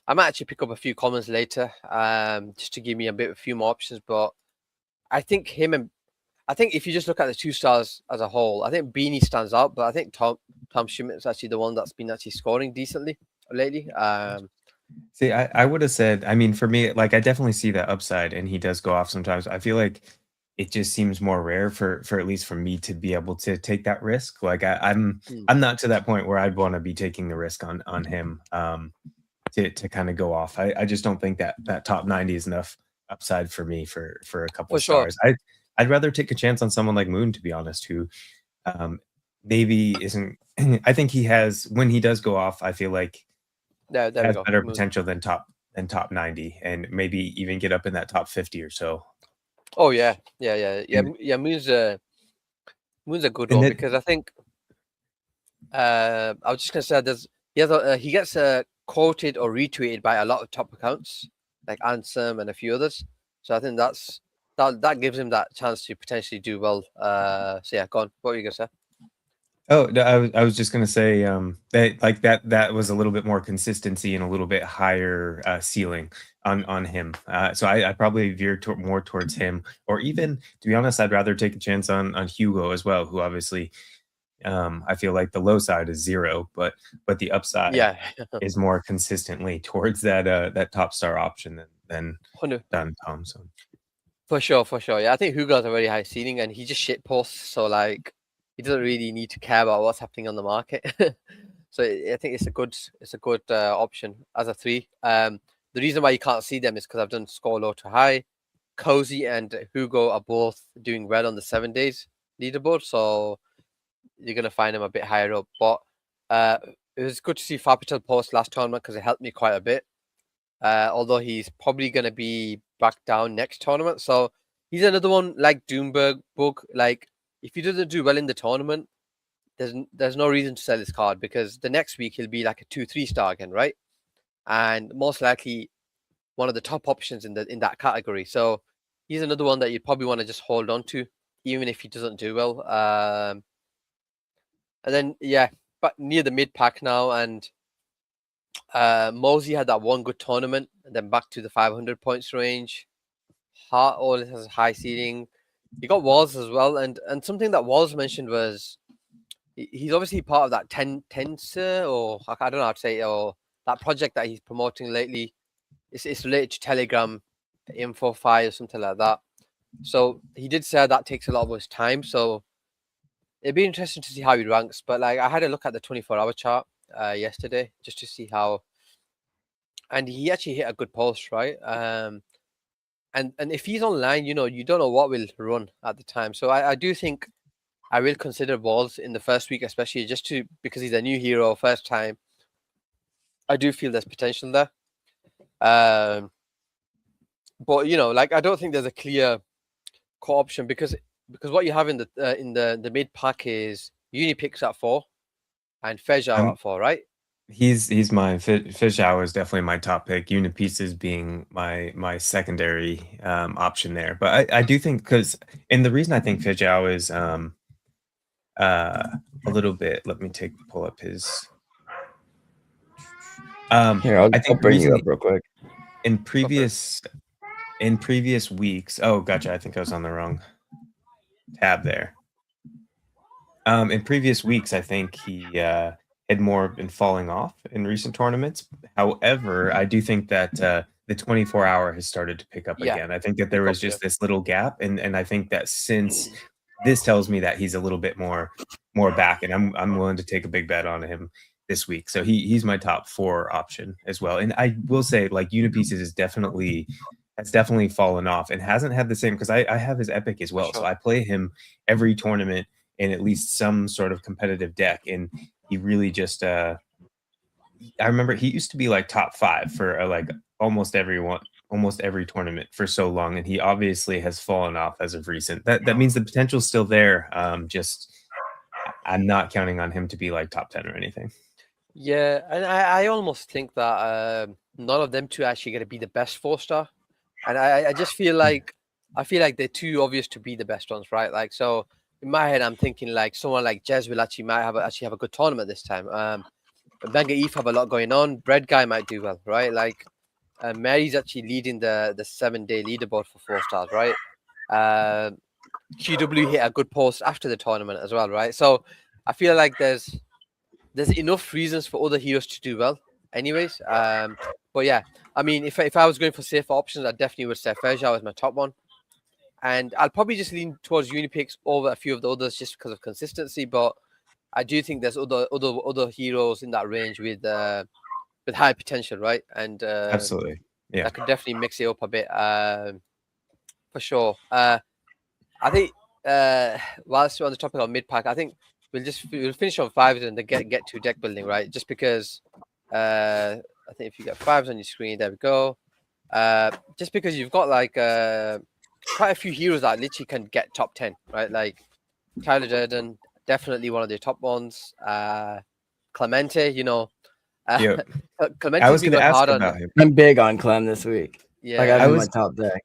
Speaker 3: I might actually pick up a few comments later, just to give me a few more options. But I think if you just look at the 2 stars as a whole, I think Beanie stands out, but I think Tom Schmidt's actually the one that's been actually scoring decently lately.
Speaker 2: See, I would have said, I mean, for me, like I definitely see that upside, and he does go off sometimes. I feel like it just seems more rare for at least for me to be able to take that risk. Like I'm not to that point where I'd want to be taking the risk on him to kind of go off. I just don't think that top 90 is enough upside for me for a couple
Speaker 3: For sure.
Speaker 2: stars. I'd rather take a chance on someone like Moon, to be honest, who maybe isn't. I think he has, when he does go off, I feel like
Speaker 3: There we
Speaker 2: has
Speaker 3: go.
Speaker 2: better
Speaker 3: Moon.
Speaker 2: potential than top 90, and maybe even get up in that top 50 or so.
Speaker 3: Oh yeah. Moon's a good
Speaker 2: And
Speaker 3: one
Speaker 2: then-
Speaker 3: because I think I was just gonna say he gets quoted or retweeted by a lot of top accounts like Ansem and a few others. So I think that gives him that chance to potentially do well. So yeah, go on. What were you gonna say?
Speaker 2: Oh, no, I was just gonna say that was a little bit more consistency and a little bit higher ceiling on him. So I probably veer more towards him, or even, to be honest, I'd rather take a chance on Hugo as well, who obviously I feel like the low side is 0, but the upside is more consistently towards that top star option than Tom. So
Speaker 3: for sure. Yeah, I think Hugo's a very high ceiling, and he just shit posts, so like he doesn't really need to care about what's happening on the market. So I think it's a good option as a 3. The reason why you can't see them is because I've done score low to high. Cozy and Hugo are both doing well on the 7 days leaderboard, so you're gonna find him a bit higher up. But it was good to see Fapital post last tournament because it helped me quite a bit. Although he's probably gonna be back down next tournament, so he's another one like Doomberg Bug. Like if he doesn't do well in the tournament, there's no reason to sell his card because the next week he'll be like a 2-3 star again, right? And most likely one of the top options in that category. So he's another one that you probably want to just hold on to, even if he doesn't do well. And then but near the mid pack now, and Mosey had that one good tournament, and then back to the 500 points range. Hart always has a high ceiling. You got Walls as well, and something that Walls mentioned was he's obviously part of that Tensor, or I don't know how to say it, or that project that he's promoting lately. It's related to Telegram, Info File, or something like that. So he did say that takes a lot of his time. So it'd be interesting to see how he ranks. But like I had a look at the 24-hour chart yesterday just to see how, and he actually hit a good post, right? And if he's online, you don't know what will run at the time. So I do think I will consider Walls in the first week, especially because he's a new hero, first time. I do feel there's potential there. But like I don't think there's a clear core option because what you have in the mid pack is Unipix at 4 and Fejao at 4, right?
Speaker 2: He's mine. Fejao is definitely my top pick. Unipieces being my secondary option there. But I do think and the reason I think Fejao is a little bit. Let me pull up his.
Speaker 1: Here, I'll bring you up real quick.
Speaker 2: In previous weeks. Oh, gotcha. I think I was on the wrong tab there. In previous weeks, I think he had more been falling off in recent tournaments. However, I do think that the 24-hour has started to pick up again. I think that there was just this little gap, and I think that since this tells me that he's a little bit more back, and I'm willing to take a big bet on him this week. So he's my top 4 option as well. And I will say, like, Unipieces has definitely fallen off and hasn't had the same, because I have his Epic as well. Sure. So I play him every tournament in at least some sort of competitive deck, and he really just I remember he used to be like top 5 for like almost every tournament for so long, and he obviously has fallen off as of recent. That means the potential's still there. Just I'm not counting on him to be like top 10 or anything.
Speaker 3: Yeah, and I almost think that none of them two are actually going to be the best 4-star, and I just feel like they're too obvious to be the best ones, right? Like, so in my head, I'm thinking like someone like Jez will might have a good tournament this time. Venga Eve have a lot going on. Bread Guy might do well, right? Like, Mary's actually leading the 7-day leaderboard for 4 stars, right? QW hit a good post after the tournament as well, right? So I feel like there's enough reasons for other heroes to do well anyways. But yeah, I mean, if I was going for safer options, I definitely would say Fejao is my top one. and I'll probably just lean towards Unipix over a few of the others just because of consistency. But I do think there's other heroes in that range with high potential, right? And
Speaker 2: Absolutely, yeah.
Speaker 3: that could definitely mix it up a bit, for sure. I think whilst we're on the topic of mid pack, I think we'll finish on fives and then get to deck building, right? Just because I think if you get fives on your screen, there we go. Just because you've got like quite a few heroes that literally can get top 10, right? Like Tyler Durden, definitely one of the top ones. Clemente, you know.
Speaker 2: Yeah.
Speaker 3: Clemente
Speaker 2: I was going to ask about him.
Speaker 1: I'm big on Clem this week.
Speaker 3: Yeah,
Speaker 1: like I have him in my top deck.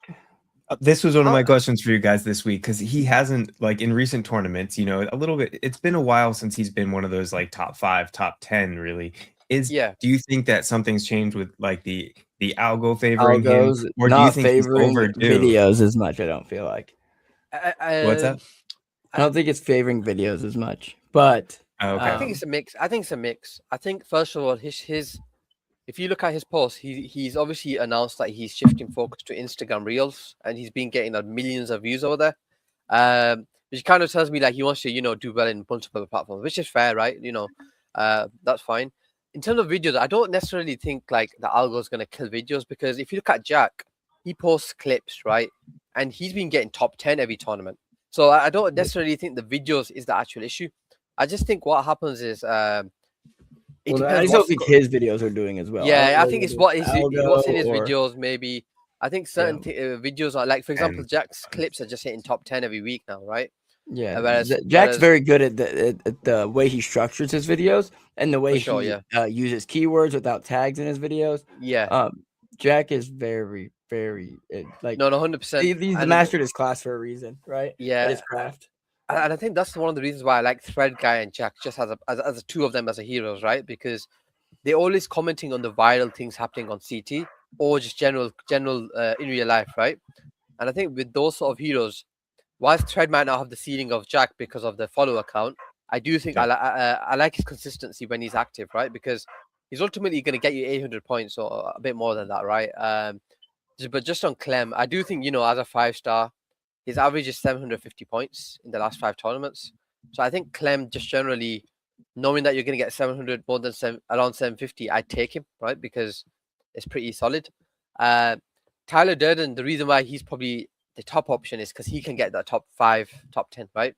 Speaker 2: This was one of my questions for you guys this week because he hasn't, like, in recent tournaments, you know, a little bit. It's been a while since he's been one of those like top 5, top 10, really. Do you think that something's changed with like the algo favoring him, or do you think he's overdue?
Speaker 1: Videos as much? I don't feel like.
Speaker 2: What's that?
Speaker 1: I don't think it's favoring videos as much, but
Speaker 2: okay.
Speaker 3: I think it's a mix. I think first of all, his if you look at his post, he's obviously announced that he's shifting focus to Instagram Reels, and he's been getting millions of views over there. Which kind of tells me like he wants to, you know, do well in multiple platforms, which is fair, right? You know, that's fine. In terms of videos, I don't necessarily think like the algo is going to kill videos, because if you look at Jack, he posts clips, right? And he's been getting top 10 every tournament. So I don't necessarily think the videos is the actual issue. I just think what happens is
Speaker 1: I just don't think his videos are doing as well.
Speaker 3: Yeah, I think it's what's in his videos. Maybe I think certain videos are like, for example, Jack's clips are just hitting top 10 every week now, right?
Speaker 1: Yeah, Jack's very good at the way he structures his videos and the way he uses keywords without tags in his videos.
Speaker 3: Yeah,
Speaker 1: Jack is very, very like
Speaker 3: 100%.
Speaker 1: He's the master of his class for a reason, right?
Speaker 3: Yeah,
Speaker 1: his craft.
Speaker 3: And I think that's one of the reasons why I like Thread Guy and Jack just as a two of them as a heroes, right? Because they're always commenting on the viral things happening on CT or just general in real life, right? And I think with those sort of heroes, whilst Thread might not have the ceiling of Jack because of the follow account, I do think I like his consistency when he's active, right? Because he's ultimately going to get you 800 points or a bit more than that, right? But just on Clem, I do think, you know, as a 5-star, his average is 750 points in the last 5 tournaments. So I think Clem, just generally, knowing that you're going to get 700 more than around 750, I'd take him, right? Because it's pretty solid. Tyler Durden, the reason why he's probably the top option is because he can get that top 5, top 10, right?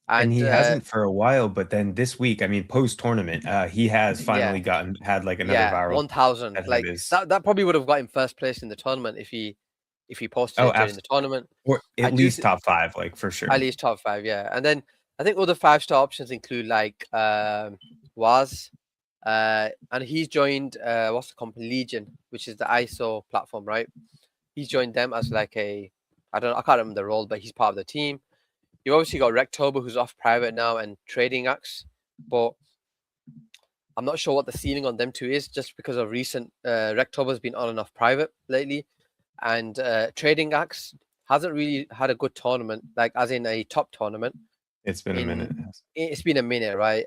Speaker 2: And he hasn't for a while, but then this week, I mean, post tournament, he has finally had like another viral
Speaker 3: 1,000. Like that probably would have got him first place in the tournament if he posted it during the tournament,
Speaker 2: or at least top 5, like for sure.
Speaker 3: At least top 5, yeah. And then I think other 5-star options include like Waz, and he's joined what's the company, Legion, which is the ISO platform, right? He's joined them as like I can't remember the role, but he's part of the team. You've obviously got Rectober, who's off private now, and Trading Axe, but I'm not sure what the ceiling on them two is, just because of recent Rectober's been on and off private lately, and Trading Axe hasn't really had a good tournament, like as in a top tournament.
Speaker 2: It's been a minute.
Speaker 3: It's been a minute, right?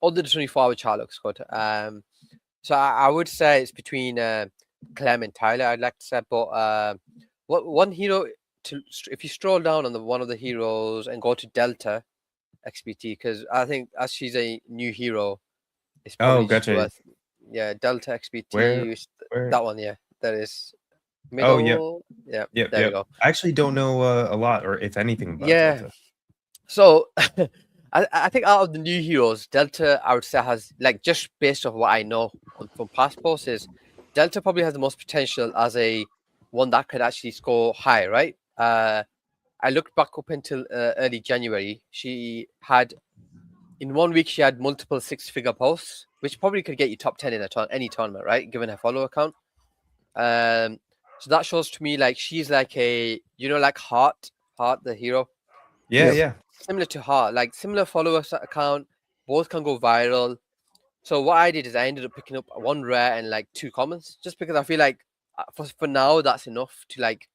Speaker 3: Although the 24-hour chart looks good. So I would say it's between Clem and Tyler, I'd like to say, but what one hero if you stroll down on one of the heroes and go to Delta XBT, because I think as she's a new hero, it's probably worth, Delta XBT.
Speaker 2: Where?
Speaker 3: That one, that is. Middle. There we go.
Speaker 2: I actually don't know a lot, or if anything, about Delta.
Speaker 3: So I think out of the new heroes, Delta, I would say, has, like, just based off what I know from past posts, is Delta probably has the most potential as a one that could actually score high, right? I looked back up until early January. She had, in 1 week, she had multiple 6-figure posts, which probably could get you top 10 in any tournament, right? Given her follow account. So that shows to me like she's like a, you know, like Heart the hero.
Speaker 2: Yeah.
Speaker 3: Similar to Heart, like similar followers account. Both can go viral. So what I did is I ended up picking up 1 rare and like 2 commons, just because I feel like for now that's enough to, like,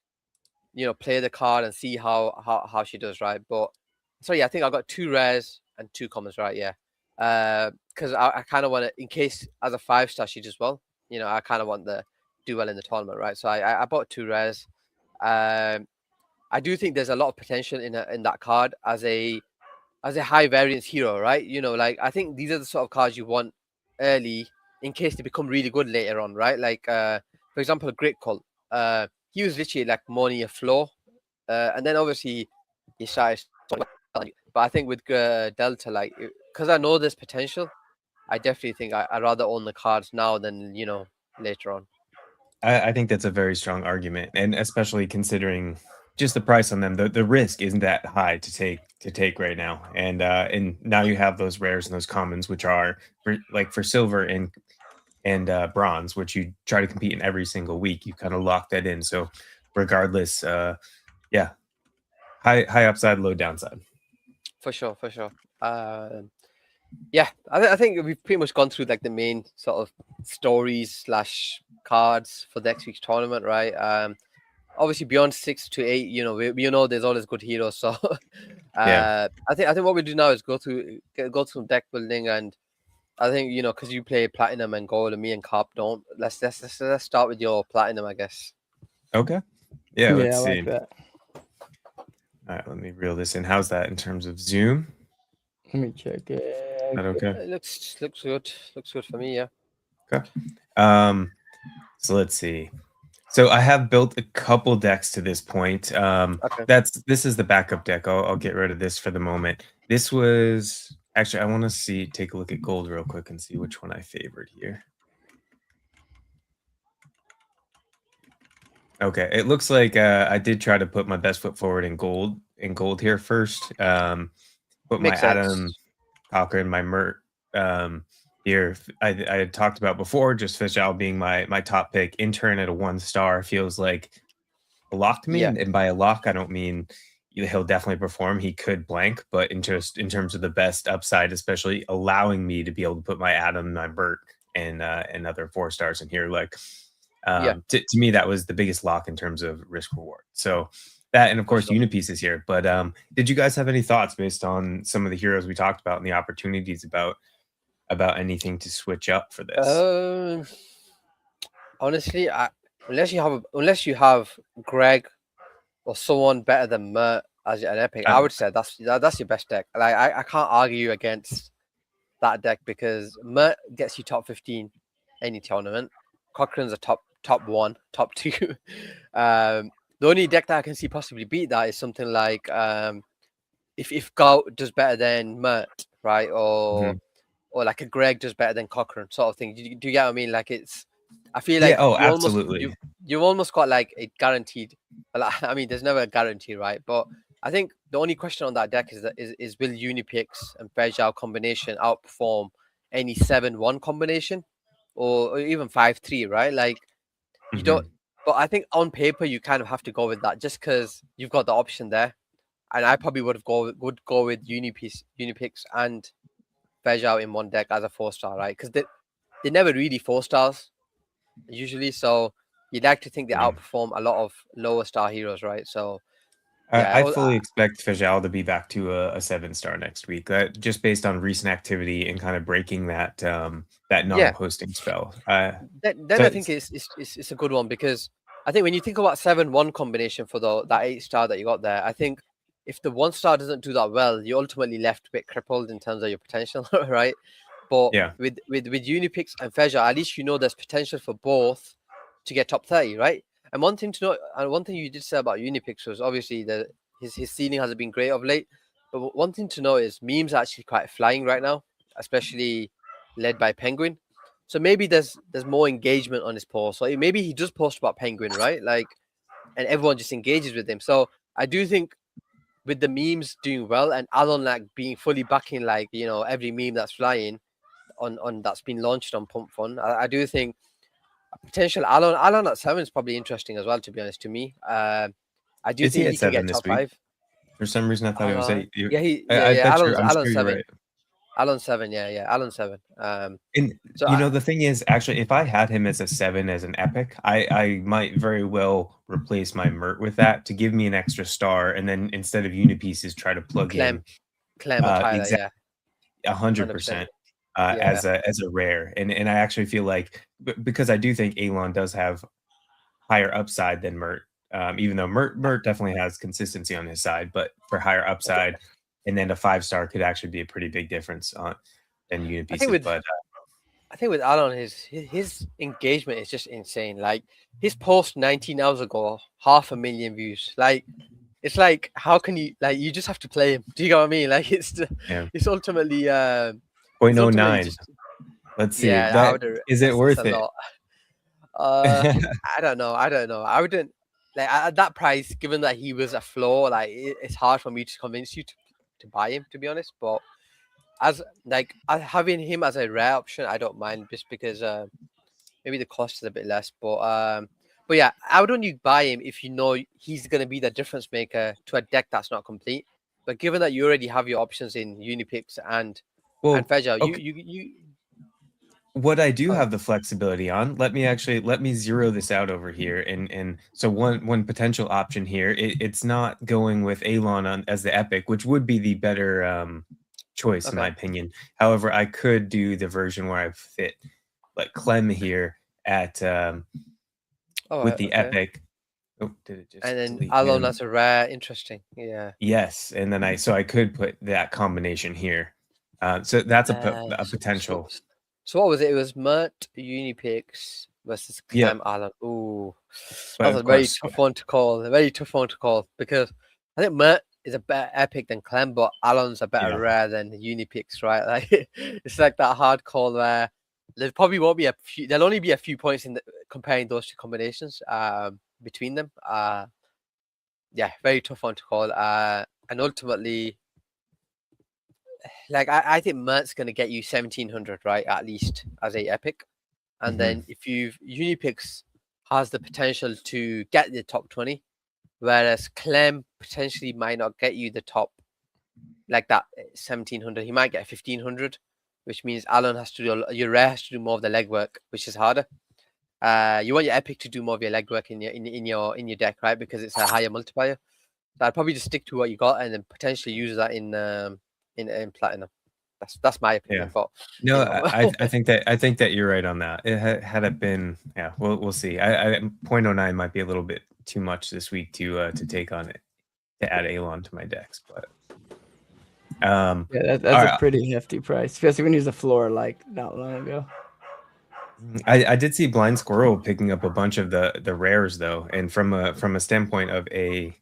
Speaker 3: you know, play the card and see how she does, right? But so I think I got 2 rares and 2 commons, right? Yeah, because I kind of want to, in case as a 5-star she does well, you know, I kind of want the do well in the tournament, right? So I bought 2 rares. I do think there's a lot of potential in that card as a high variance hero, right? You know, like I think these are the sort of cards you want early in case they become really good later on, right? Like for example, Great Cult. He was literally like money a floor, and then obviously he started. But I think with Delta, like because I know there's potential, I definitely think I'd rather own the cards now than later on.
Speaker 2: I think that's a very strong argument, and especially considering just the price on them, the risk isn't that high to take right now, and now you have those rares and those commons, which are for silver and bronze, which you try to compete in every single week. You kind of lock that in, so regardless, yeah, high upside, low downside.
Speaker 3: For sure. Yeah, I think we've pretty much gone through like the main sort of stories / cards for next week's tournament, right? Obviously beyond 6 to 8, we know there's always good heroes. So
Speaker 2: Yeah.
Speaker 3: I think what we do now is go through some deck building, and I think because you play platinum and gold, and me and Carp don't. Let's start with your platinum, I guess.
Speaker 2: Okay. Yeah. Let's
Speaker 1: I
Speaker 2: see.
Speaker 1: like that.
Speaker 2: All right, let me reel this in. How's that in terms of zoom?
Speaker 1: Let me check it.
Speaker 2: Is that okay?
Speaker 3: It looks good. Looks good for me, yeah.
Speaker 2: Okay. So let's see. So I have built a couple decks to this point.
Speaker 3: Okay.
Speaker 2: This is the backup deck. I'll get rid of this for the moment. This was actually, I want to take a look at gold real quick and see which one I favored here. Okay, it looks like I did try to put my best foot forward in gold here first. Put
Speaker 3: Makes
Speaker 2: my
Speaker 3: sense.
Speaker 2: Adam Cochrane, my Mert here. I had talked about before, just Fishal being my top pick. Intern at a 1-star feels like a lock to me, and by a lock, I don't mean he'll definitely perform. He could blank, but in terms of the best upside, especially allowing me to be able to put my Adam, my Mert, and other 4-stars in here, like. To me, that was the biggest lock in terms of risk reward. So that, and of course, Unipiece is here. But did you guys have any thoughts based on some of the heroes we talked about and the opportunities about anything to switch up for this?
Speaker 3: Honestly, unless you have Greg or someone better than Mert as an epic, I would say that's your best deck. Like I can't argue against that deck because Mert gets you top 15 any tournament. Cochrane's a top 1, top 2. The only deck that I can see possibly beat that is something like if Gout does better than Mert, right? Or like a Greg does better than Cochrane, sort of thing. Do you get what I mean? Like I feel like
Speaker 2: absolutely.
Speaker 3: You've almost got like a guaranteed. I mean, there's never a guarantee, right? But I think the only question on that deck is will Unipix and Fejao combination outperform any 7-1 combination or even 5-3, right? Like you don't. But I think on paper you kind of have to go with that just because you've got the option there. And I probably would go with Unipix and Fejao in one deck as a 4-star, right? Because they never really 4-stars usually, so you'd like to think they outperform a lot of lower star heroes, right? So
Speaker 2: I fully expect Fejao to be back to a 7-star next week, just based on recent activity and kind of breaking that non-hosting spell.
Speaker 3: Then I think it's a good one because I think when you think about 7-1 combination for that 8-star that you got there, I think if the 1-star doesn't do that well, you're ultimately left a bit crippled in terms of your potential, right? But with Unipix and Fejao, at least there's potential for both to get top 30, right? And one thing to note, and one thing you did say about Unipix was obviously that his ceiling hasn't been great of late. But one thing to know is memes are actually quite flying right now, especially led by Penguin. So maybe there's more engagement on his post. So maybe he does post about Penguin, right? Like, and everyone just engages with him. So I do think with the memes doing well and Alon like being fully backing like every meme that's flying on that's been launched on Pump Fun, I do think a potential Alon at 7 is probably interesting as well. To be honest, to me, I do think he can get top 5.
Speaker 2: For some reason, I thought it was 8.
Speaker 3: Alon's 7.
Speaker 2: Right.
Speaker 3: Alon 7, yeah, Alon 7.
Speaker 2: And so the thing is, actually, if I had him as a 7 as an epic, I might very well replace my Mert with that to give me an extra star, and then instead of Unipieces, try to plug in
Speaker 3: Clem or Tyler,
Speaker 2: exactly 100%. As a rare, and I actually feel like because I do think Alon does have higher upside than Mert, even though Mert definitely has consistency on his side, but for higher upside, and then a 5-star could actually be a pretty big difference than unit pieces.
Speaker 3: I think with Alon, his engagement is just insane. Like his post 19 hours ago, 500,000 views. Like it's like, how can you, like, you just have to play him. Do you know what I mean? Like it's ultimately
Speaker 2: 0.09. Let's see.
Speaker 3: Yeah,
Speaker 2: is it worth it?
Speaker 3: I don't know. I wouldn't, like, at that price, given that he was a floor, like it's hard for me to convince you to buy him, to be honest. But as like having him as a rare option, I don't mind, just because maybe the cost is a bit less. But yeah, how don't you buy him if you know he's going to be the difference maker to a deck that's not complete? But given that you already have your options in Unipix and Fejal, you
Speaker 2: what I do have the flexibility on, let me zero this out over here. And so one potential option here, it's not going with Alon as the epic, which would be the better choice in my opinion. However, I could do the version where I fit like Clem here at with the epic. Oh, did it just?
Speaker 3: And then Alon as a rare, interesting. Yeah.
Speaker 2: Yes, and then I could put that combination here. So that's a potential.
Speaker 3: So what was it? It was Mert, Unipix versus Clem Alon. Ooh, that was a very tough one to call. A very tough one to call, because I think Mert is a better epic than Clem, but Alon's a better rare than Unipix, right? Like it's like that hard call where there probably won't be there'll only be a few points in comparing those two combinations between them. Yeah, very tough one to call. And ultimately, like I think Mert's gonna get you 1,700, right, at least as a epic, and then if Unipix has the potential to get the top 20, whereas Clem potentially might not get you the top, like that 1,700. He might get 1,500, which means Alon has to do, your rare has to do more of the legwork, which is harder. You want your epic to do more of your legwork in your deck, right? Because it's a higher multiplier. So I'd probably just stick to what you got and then potentially use that in platinum. That's my opinion. But
Speaker 2: no, I think that you're right on that. Had it been, we'll see. I 0.09 might be a little bit too much this week to take on it, to add Alon to my decks, but
Speaker 1: that's a pretty hefty price, especially when he's a floor like not long ago.
Speaker 2: I did see Blind Squirrel picking up a bunch of the rares though, and from a standpoint of a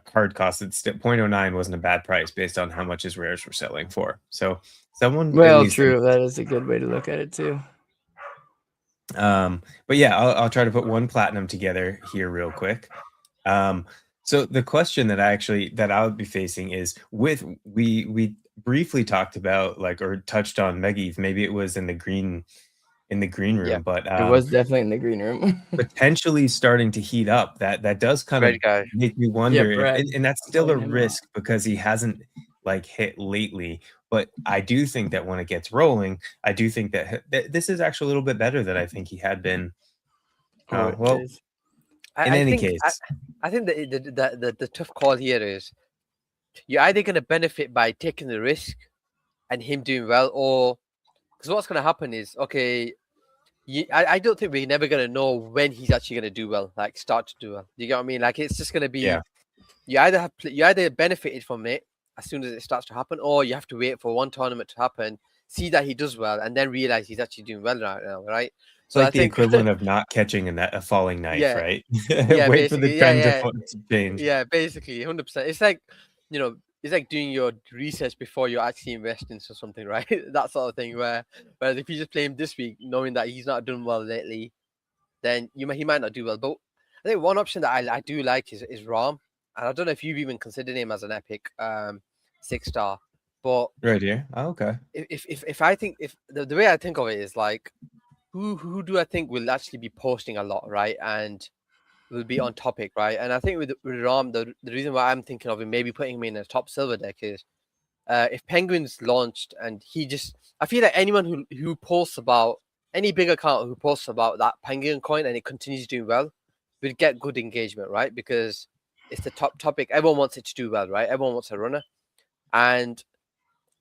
Speaker 2: card cost, it's 0.09 wasn't a bad price based on how much his rares were selling for. So someone,
Speaker 1: true, that is a good way to look at it too.
Speaker 2: But yeah, I'll try to put one platinum together here real quick. So the question that I would be facing is, with we briefly talked about, like, or touched on Megaeth, maybe it was in the green room, but
Speaker 1: it was definitely in the green room.
Speaker 2: potentially starting to heat up. That does kind of make me wonder, and that's still a risk because he hasn't like hit lately. But I do think that when it gets rolling, I do think that this is actually a little bit better than I think he had been. Well, in any case,
Speaker 3: I think the tough call here is you're either going to benefit by taking the risk and him doing well, or because what's going to happen is, okay, I don't think we're never going to know when he's actually going to do well, like start to do well. You get what I mean? Like it's just going to be you either benefited from it as soon as it starts to happen, or you have to wait for one tournament to happen, see that he does well, and then realize he's actually doing well right now, right?
Speaker 2: So like the equivalent of not catching a falling knife, right? Wait for the trend to change.
Speaker 3: Yeah, basically, 100%. It's like, it's like doing your research before you actually invest into something, right? That sort of thing. Whereas if you just play him this week, knowing that he's not done well lately, then he might not do well. But I think one option that I do like is Rom, and I don't know if you've even considered him as an epic 6-star. But
Speaker 2: right here, okay.
Speaker 3: If I think, if the way I think of it is like, who do I think will actually be posting a lot, right? And will be on topic, right? And I think with Rom, the reason why I'm thinking of him maybe putting him in a top silver deck is if Penguins launched and I feel like anyone who posts about, any big account who posts about that Penguin coin and it continues doing well will get good engagement, right? Because it's the top topic. Everyone wants it to do well, right? Everyone wants a runner. And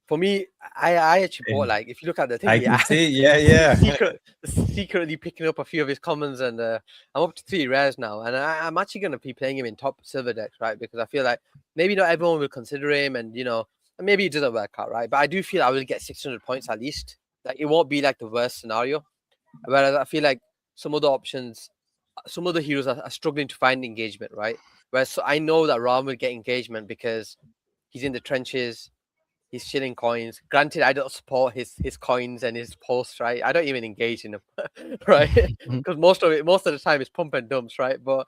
Speaker 3: for me, I actually bought like if you look at the thing,
Speaker 2: I can see, yeah.
Speaker 3: secretly picking up a few of his commons, and I'm up to 3 rares now, and I'm actually gonna be playing him in top silver decks, right? Because I feel like maybe not everyone will consider him, and maybe it doesn't work out, right? But I do feel I will get 600 points at least. Like it won't be like the worst scenario. Whereas I feel like some other options, some other heroes are struggling to find engagement, right? Whereas I know that Ram will get engagement because he's in the trenches. He's shilling coins. Granted, I don't support his coins and his posts, right? I don't even engage in them, right? Because most of the time it's pump and dumps, right? But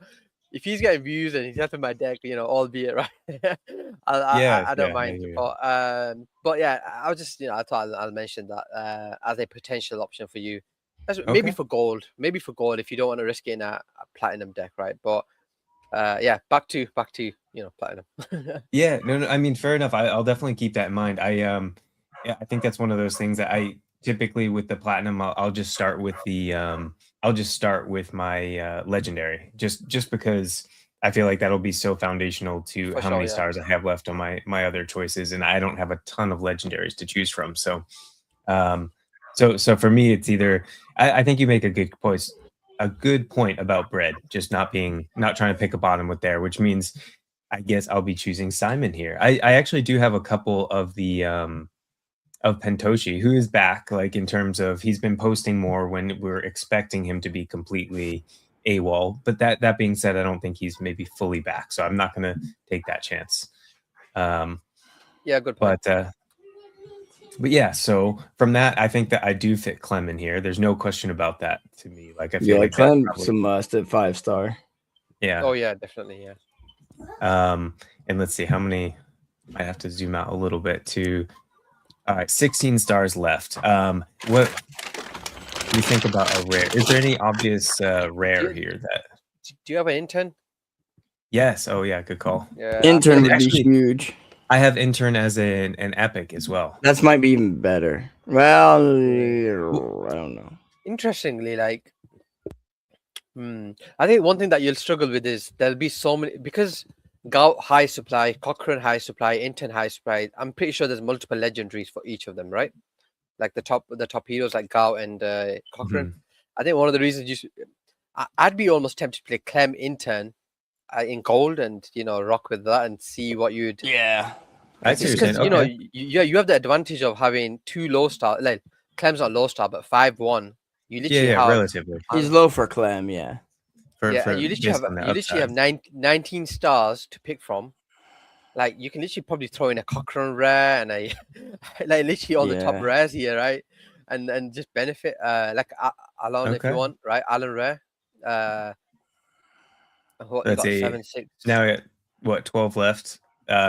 Speaker 3: if he's getting views and he's helping my deck, albeit right, I don't mind. But yeah, I was just I thought I'll mention that as a potential option for you. Maybe for gold, if you don't want to risk it in a platinum deck, right? But yeah, back to platinum.
Speaker 2: Yeah, no, I mean, fair enough. I'll definitely keep that in mind. Yeah, I think that's one of those things that I typically with the platinum, I'll just start with the I'll just start with my legendary, just because I feel like that'll be so foundational to how many stars I have left on my other choices, and I don't have a ton of legendaries to choose from. So, so for me, it's either I think you make a good point about bread, just not trying to pick a bottom with there, which means I guess I'll be choosing Simon here. I actually do have a couple of the of Pentoshi, who is back, like in terms of he's been posting more when we're expecting him to be completely AWOL. But that being said, I don't think he's maybe fully back, so I'm not going to take that chance.
Speaker 3: Yeah, good point.
Speaker 2: But yeah, so from that, I think that I do fit Clem in here. There's no question about that to me. Like I feel like
Speaker 1: Clem's a must at 5-star.
Speaker 2: Yeah.
Speaker 3: Oh yeah, definitely. Yeah.
Speaker 2: And let's see how many. I have to zoom out a little bit to. All right, 16 stars left. What do you think about a rare? Is there any obvious rare here that?
Speaker 3: Do you have an intern?
Speaker 2: Yes. Oh yeah, good call.
Speaker 3: Yeah.
Speaker 1: Intern would be huge.
Speaker 2: I have intern as an epic as well.
Speaker 1: That might be even better. Well, I don't know.
Speaker 3: Interestingly, like, I think one thing that you'll struggle with is there'll be so many because Gout high supply, Cochrane high supply, intern high supply. I'm pretty sure there's multiple legendaries for each of them, right? Like the top heroes like Gout and Cochrane. I think one of the reasons I'd be almost tempted to play Clem intern in gold and rock with that and see what you'd
Speaker 2: I see what you're saying.
Speaker 3: You have the advantage of having 2 low star, like Clem's not low star but 5-1. You literally have
Speaker 2: relatively
Speaker 1: he's low for Clem.
Speaker 3: You literally have 19 stars to pick from. Like you can literally probably throw in a Cochrane rare and a like literally all the top rares here, right? And just benefit like Alon if you want, right? Alon rare.
Speaker 2: That's 7, 6. Now what? 12 left.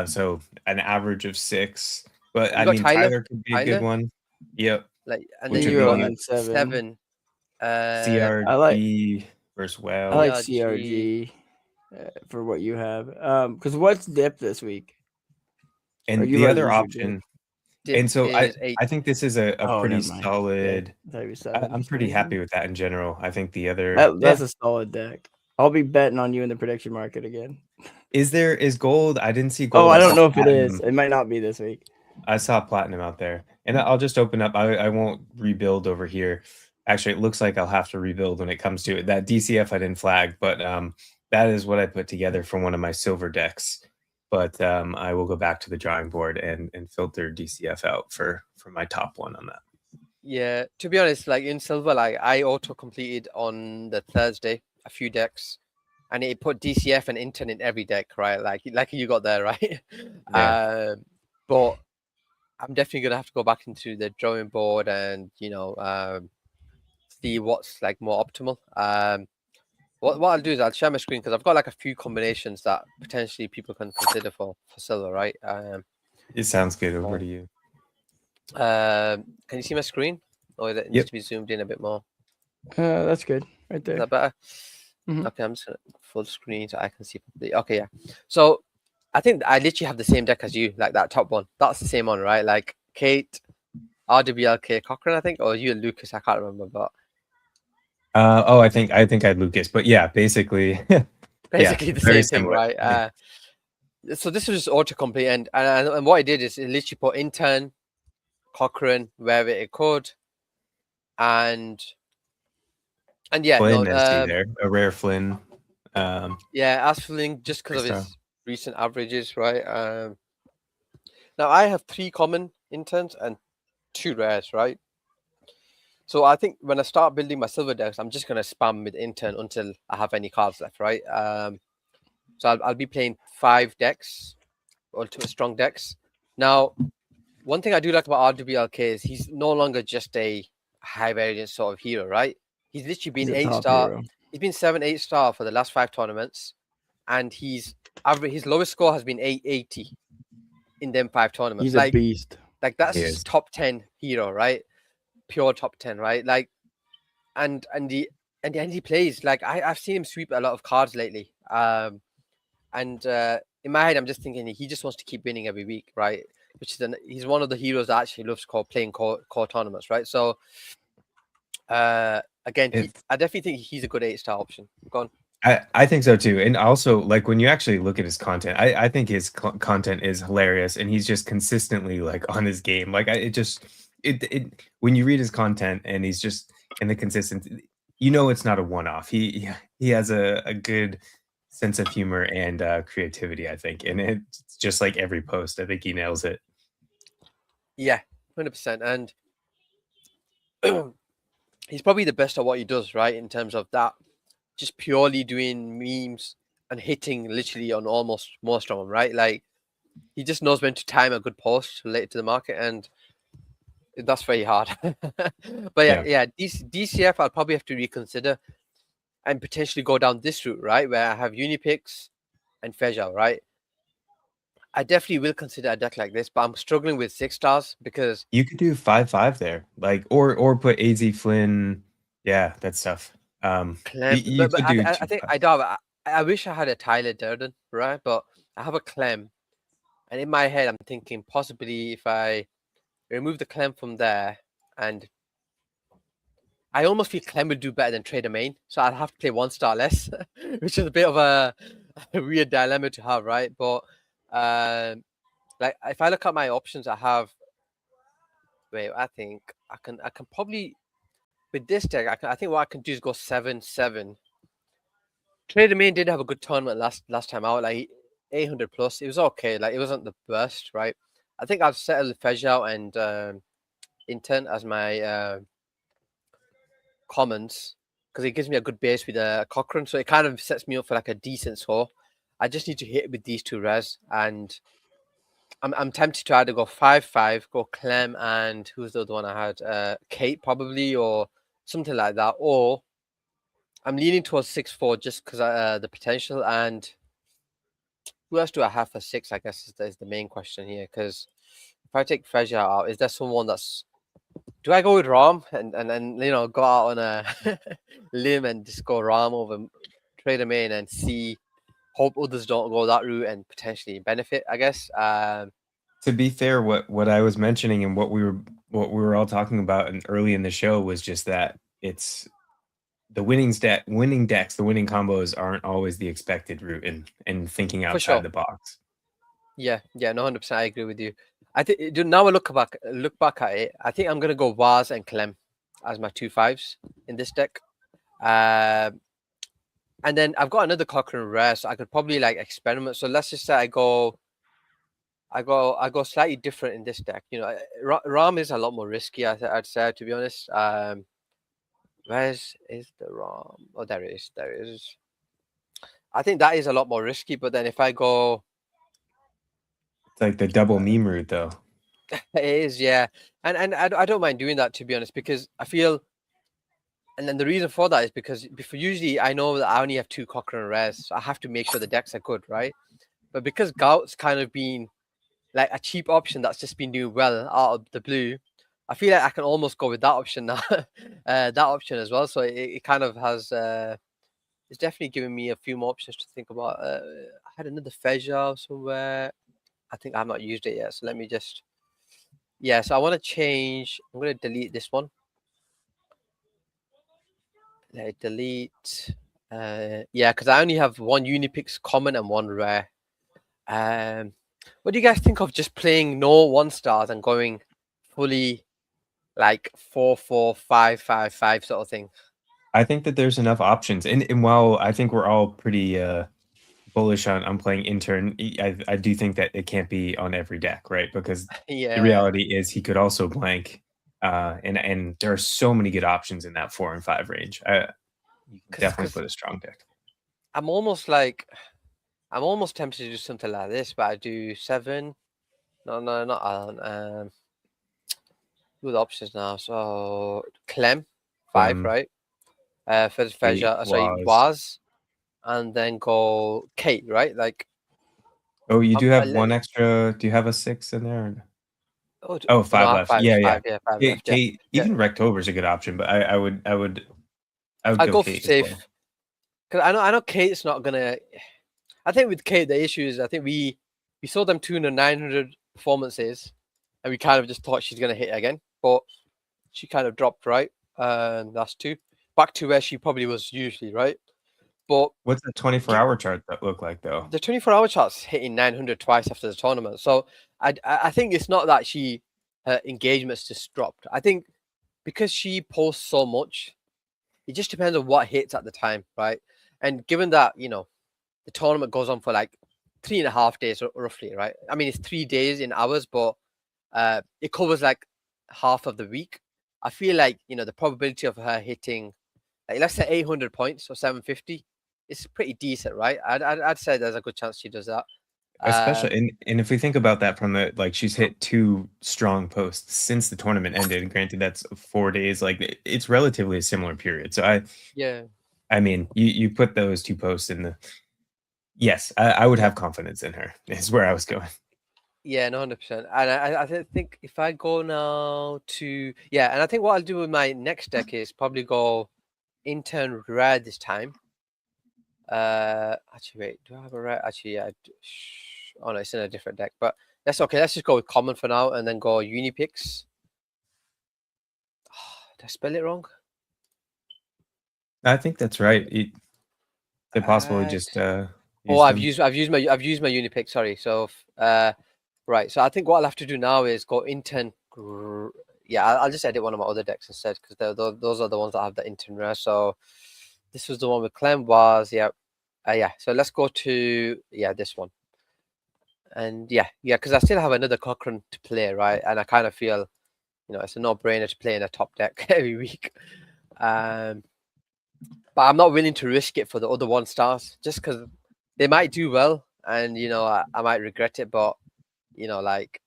Speaker 2: So an average of 6. But I mean, Tyler could be a good one. Yep.
Speaker 3: Like and then you got 7.
Speaker 2: CRG versus WoW.
Speaker 1: I like CRG for what you have. Because what's dip this week?
Speaker 2: And the other option. And so I think this is a pretty solid. I'm pretty happy with that in general. I think the other
Speaker 1: that's a solid deck. I'll be betting on you in the prediction market again.
Speaker 2: Is gold? I didn't see gold.
Speaker 1: Oh, I don't know if it is. It might not be this week.
Speaker 2: I saw platinum out there. And I'll just open up. I won't rebuild over here. Actually, it looks like I'll have to rebuild when it comes to it. That DCF I didn't flag, but that is what I put together for one of my silver decks. But I will go back to the drawing board and filter DCF out for my top one on that.
Speaker 3: Yeah, to be honest, like in silver, like I auto completed on the Thursday a few decks, and it put DCF and intern in every deck, right? Like you got there, right? Yeah. But I'm definitely gonna have to go back into the drawing board and see what's like more optimal. What I'll do is I'll share my screen because I've got like a few combinations that potentially people can consider for silver, right?
Speaker 2: It sounds good. Over to you.
Speaker 3: Can you see my screen? Or it needs to be zoomed in a bit more?
Speaker 1: That's good. Right there.
Speaker 3: Is that better? Mm-hmm. Okay, I'm just gonna full screen so I can see properly. Okay, yeah. So I think I literally have the same deck as you, like that top one. That's the same one, right? Like Kate, RWLK, Cochrane, I think, or you and Lucas. I can't remember, but.
Speaker 2: I think I had Lucas, but yeah, basically
Speaker 3: the same thing, right? So this was just autocomplete, and what I did is it literally put intern, Cochrane wherever it could, and yeah,
Speaker 2: Flynn, there, a rare Flynn.
Speaker 3: Yeah, Asfling just because of
Speaker 2: Freestyle.
Speaker 3: his recent averages, right? Now I have 3 common interns and 2 rares, right? So I think when I start building my silver decks, I'm just gonna spam with intern until I have any cards left, right? So I'll be playing 5 decks, ultimate strong decks. Now, one thing I do like about RWLK is he's no longer just a high variance sort of hero, right? He's literally been
Speaker 1: He's a top
Speaker 3: 8-star.
Speaker 1: hero.
Speaker 3: He's been 7-8-star for the last 5 tournaments, and his lowest score has been 880 in them 5 tournaments.
Speaker 1: He's a beast.
Speaker 3: Like that's
Speaker 2: He
Speaker 3: his
Speaker 2: is.
Speaker 3: top 10 hero, right? Pure top 10, right? Like, and he plays like I've seen him sweep a lot of cards lately. And in my head, I'm just thinking he just wants to keep winning every week, right? He's one of the heroes that actually loves playing core tournaments, right? So, again, I definitely think he's a good 8-star option. Go on.
Speaker 2: I think so too. And also, like, when you actually look at his content, I think his content is hilarious, and he's just consistently like on his game. Like, when you read his content and he's just in the consistency, you know, it's not a one-off. He has a good sense of humor and creativity, I think, and it's just like every post. I think he nails it.
Speaker 3: Yeah, 100%. And he's probably the best at what he does, right? In terms of that, just purely doing memes and hitting literally on almost most of them, right? Like, he just knows when to time a good post related to the market, and that's very hard. But yeah, DCF I'll probably have to reconsider and potentially go down this route, right? Where I have Unipix and Fejal, right? I definitely will consider a deck like this, but I'm struggling with 6 stars because
Speaker 2: you could do 5/5 there, like, or put AZ Flynn. Yeah, that's tough.
Speaker 3: Clem, but I think I wish I had a Tyler Durden, right? But I have a Clem, and in my head I'm thinking possibly if I remove the Clem from there, and I almost feel Clem would do better than Trader Main, so I'll have to play 1 star less, which is a bit of a weird dilemma to have, right? But like if I look at my options, I have. Wait, I think I can probably with this deck. I think what I can do is go 7-7. Trader Main did have a good tournament last time out, like 800 plus. It was okay, like it wasn't the best, right? I think I've settled Fejal and Intern as my commons because it gives me a good base with a Cochrane, so it kind of sets me up for like a decent score. I just need to hit with these 2 res, and I'm tempted to either go 5-5, go Clem, and who's the other one I had? Kate probably, or something like that. Or I'm leaning towards 6-4 just because the potential. And who else do I have for 6? I guess is the main question here. Because if I take Fejal out, is there someone that's? Do I go with Ram and go out on a limb and just go Ram over Trader Main and hope others don't go that route and potentially benefit, I guess.
Speaker 2: To be fair, what I was mentioning and what we were all talking about early in the show was just that it's the winning decks, the winning combos aren't always the expected route in thinking outside the box.
Speaker 3: Yeah, no, 100%. I agree with you. I think now I look back at it. I think I'm gonna go Vaz and Clem as my 2 5s in this deck. And then I've got another Cochrane rare, so I could probably like experiment. So let's just say I go slightly different in this deck. You know, Ram is a lot more risky, I'd say, to be honest. Where is the Ram? Oh, there it is. There it is. I think that is a lot more risky. But then if I go,
Speaker 2: it's like the double meme route, though.
Speaker 3: It is, yeah, and I don't mind doing that, to be honest, because I feel. And then the reason for that is because usually I know that I only have 2 Cochrane rares, so I have to make sure the decks are good, right? But because Gout's kind of been like a cheap option that's just been doing well out of the blue, I feel like I can almost go with that option now, that option as well. So it kind of has, it's definitely giving me a few more options to think about. I had another Fejal somewhere. I think I've not used it yet, so let me just, so I want to change. I'm going to delete this one. Delete. Because I only have 1 Unipix common and 1 rare. What do you guys think of just playing no 1 stars and going fully like 4-4-5-5-5 sort of thing?
Speaker 2: I think that there's enough options, and while I think we're all pretty bullish on playing Intern, I do think that it can't be on every deck, right? Because the
Speaker 3: Yeah,
Speaker 2: reality is he could also blank, and there are so many good options in that 4 and 5 range. You can definitely put a strong deck.
Speaker 3: I'm almost tempted to do something like this, but I do 7. No, not Alan. Who are the options now? So Clem 5, right? First Feja, sorry, Waz, and then go Kate, right? Like,
Speaker 2: oh, you do have one extra. Do you have a 6 in there?
Speaker 3: Oh,
Speaker 2: 5
Speaker 3: no,
Speaker 2: left.
Speaker 3: 5,
Speaker 2: Yeah.
Speaker 3: 5 left.
Speaker 2: Kate, even Rectober is a good option, but I would
Speaker 3: go
Speaker 2: Kate
Speaker 3: safe because I know Kate's not gonna. I think with Kate the issue is I think we saw them 900 performances, and we kind of just thought she's gonna hit again, but she kind of dropped, right? And that's 2 back to where she probably was usually, right? But
Speaker 2: what's the 24-hour chart that look like though?
Speaker 3: The 24-hour chart's hitting 900 twice after the tournament, so I think it's not that her engagement's just dropped. I think because she posts so much, it just depends on what hits at the time, right? And given that the tournament goes on for like 3.5 days roughly, right? I mean, it's 3 days in hours, but it covers like half of the week. I feel like the probability of her hitting, like, let's say 800 points or 750, it's pretty decent, right? I'd say there's a good chance she does that.
Speaker 2: Especially, and if we think about that from the, like, she's hit 2 strong posts since the tournament ended. And granted, that's 4 days. Like, it's relatively a similar period. So I mean, you put those 2 posts in the. Yes, I would have confidence in her. Is where I was going.
Speaker 3: Yeah, no, 100%. And I think if I go now to and I think what I'll do with my next deck is probably go Intern Rare this time. Actually, wait, do I have a rare? Actually, yeah. Oh no, it's in a different deck. But that's okay. Let's just go with common for now, and then go Unipix. Did I spell it wrong?
Speaker 2: I think that's right. They possibly just.
Speaker 3: I've used my Unipix. Sorry. So right. So I think what I'll have to do now is go Intern. Yeah, I'll just edit one of my other decks instead because those are the ones that have the Intern Rare. So this was the one with Clem was so let's go to this one. And because I still have another Cochrane to play, right? And I kind of feel it's a no-brainer to play in a top deck every week. But I'm not willing to risk it for the other 1-stars just because they might do well, and I might regret it. But like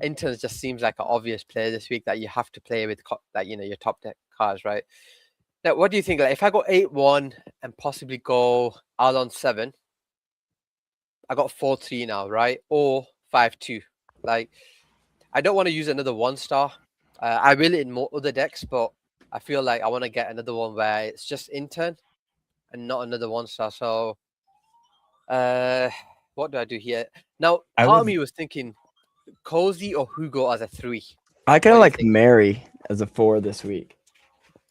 Speaker 3: Interns just seems like an obvious play this week that you have to play with, like your top deck cards, right? Now, what do you think? Like, if I go 8-1 and possibly go Alon 7, I got 4-3 now, right? Or 5-2. Like, I don't want to use another 1-star. I will in more other decks, but I feel like I want to get another one where it's just Intern and not another 1-star. So, what do I do here? Now, part of me was thinking Cozy or Hugo as a 3.
Speaker 1: I kind of like Mary as a 4 this week.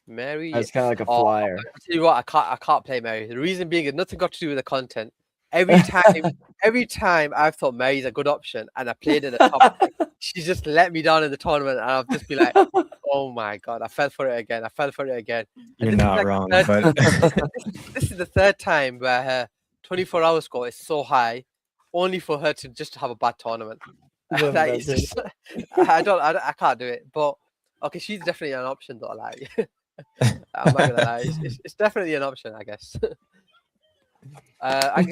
Speaker 3: Mary,
Speaker 1: it's kind of like a flyer.
Speaker 3: I'll tell you what, I can't play Mary. The reason being, it's nothing got to do with the content. Every time I've thought Mary's a good option and I played in the top, she's just let me down in the tournament, and I've just been like, oh my god, I fell for it again.
Speaker 2: You're not wrong, but
Speaker 3: this is the 3rd time where her 24-hour score is so high, only for her to just have a bad tournament. Like, it's just, I can't do it. But okay, she's definitely an option though. Like, I'm not gonna lie, it's definitely an option, I guess. I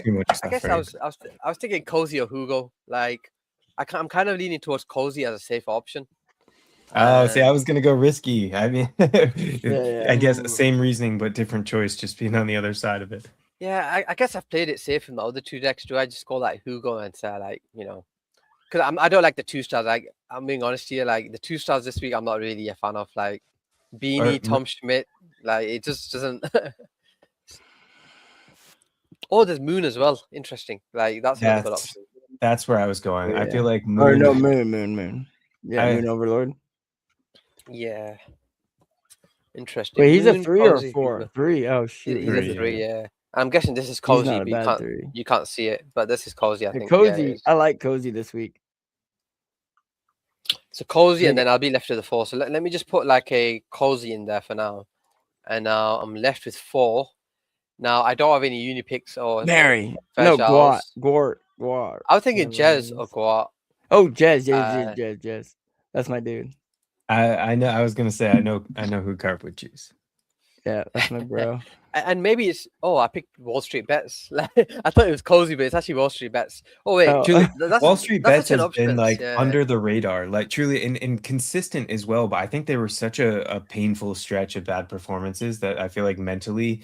Speaker 3: guess I was thinking Cozy or Hugo. Like, I'm kind of leaning towards Cozy as a safe option.
Speaker 2: See, I was gonna go risky. I mean, I guess same reasoning but different choice, just being on the other side of it.
Speaker 3: Yeah, I guess I've played it safe in my other 2 decks. Do I just go like Hugo and say, like, because I don't like the 2-stars. Like, I'm being honest here, like the 2-stars this week, I'm not really a fan of. Like Beanie, Tom Schmidt, like it just doesn't. Oh, there's Moon as well. Interesting. Like that's another good option.
Speaker 2: That's where I was going. I feel like
Speaker 1: Moon. Or no, Moon. Yeah, Moon Overlord.
Speaker 3: Yeah. Interesting.
Speaker 1: Wait, he's a 3 or a 4? 3. Oh shit.
Speaker 3: He's a 3. Yeah. I'm guessing this is Cozy, but you can't see it. But this is Cozy, I think.
Speaker 1: Cozy. I like Cozy this week.
Speaker 3: So Cozy, and then I'll be left with the 4. So let me just put like a Cozy in there for now. And now I'm left with 4. Now I don't have any uni picks or
Speaker 1: Mary. No, Gwart.
Speaker 3: I was thinking Jez or Gwart.
Speaker 1: Oh, Jez. That's my dude.
Speaker 2: I know. I was gonna say I know who Carp would choose.
Speaker 1: Yeah, that's my bro.
Speaker 3: And maybe it's I picked Wall Street Bets. I thought it was Cozy, but it's actually Wall Street Bets. Oh wait,
Speaker 2: Wall Street Bets has been like under the radar, like truly and consistent as well. But I think they were such a painful stretch of bad performances that I feel like mentally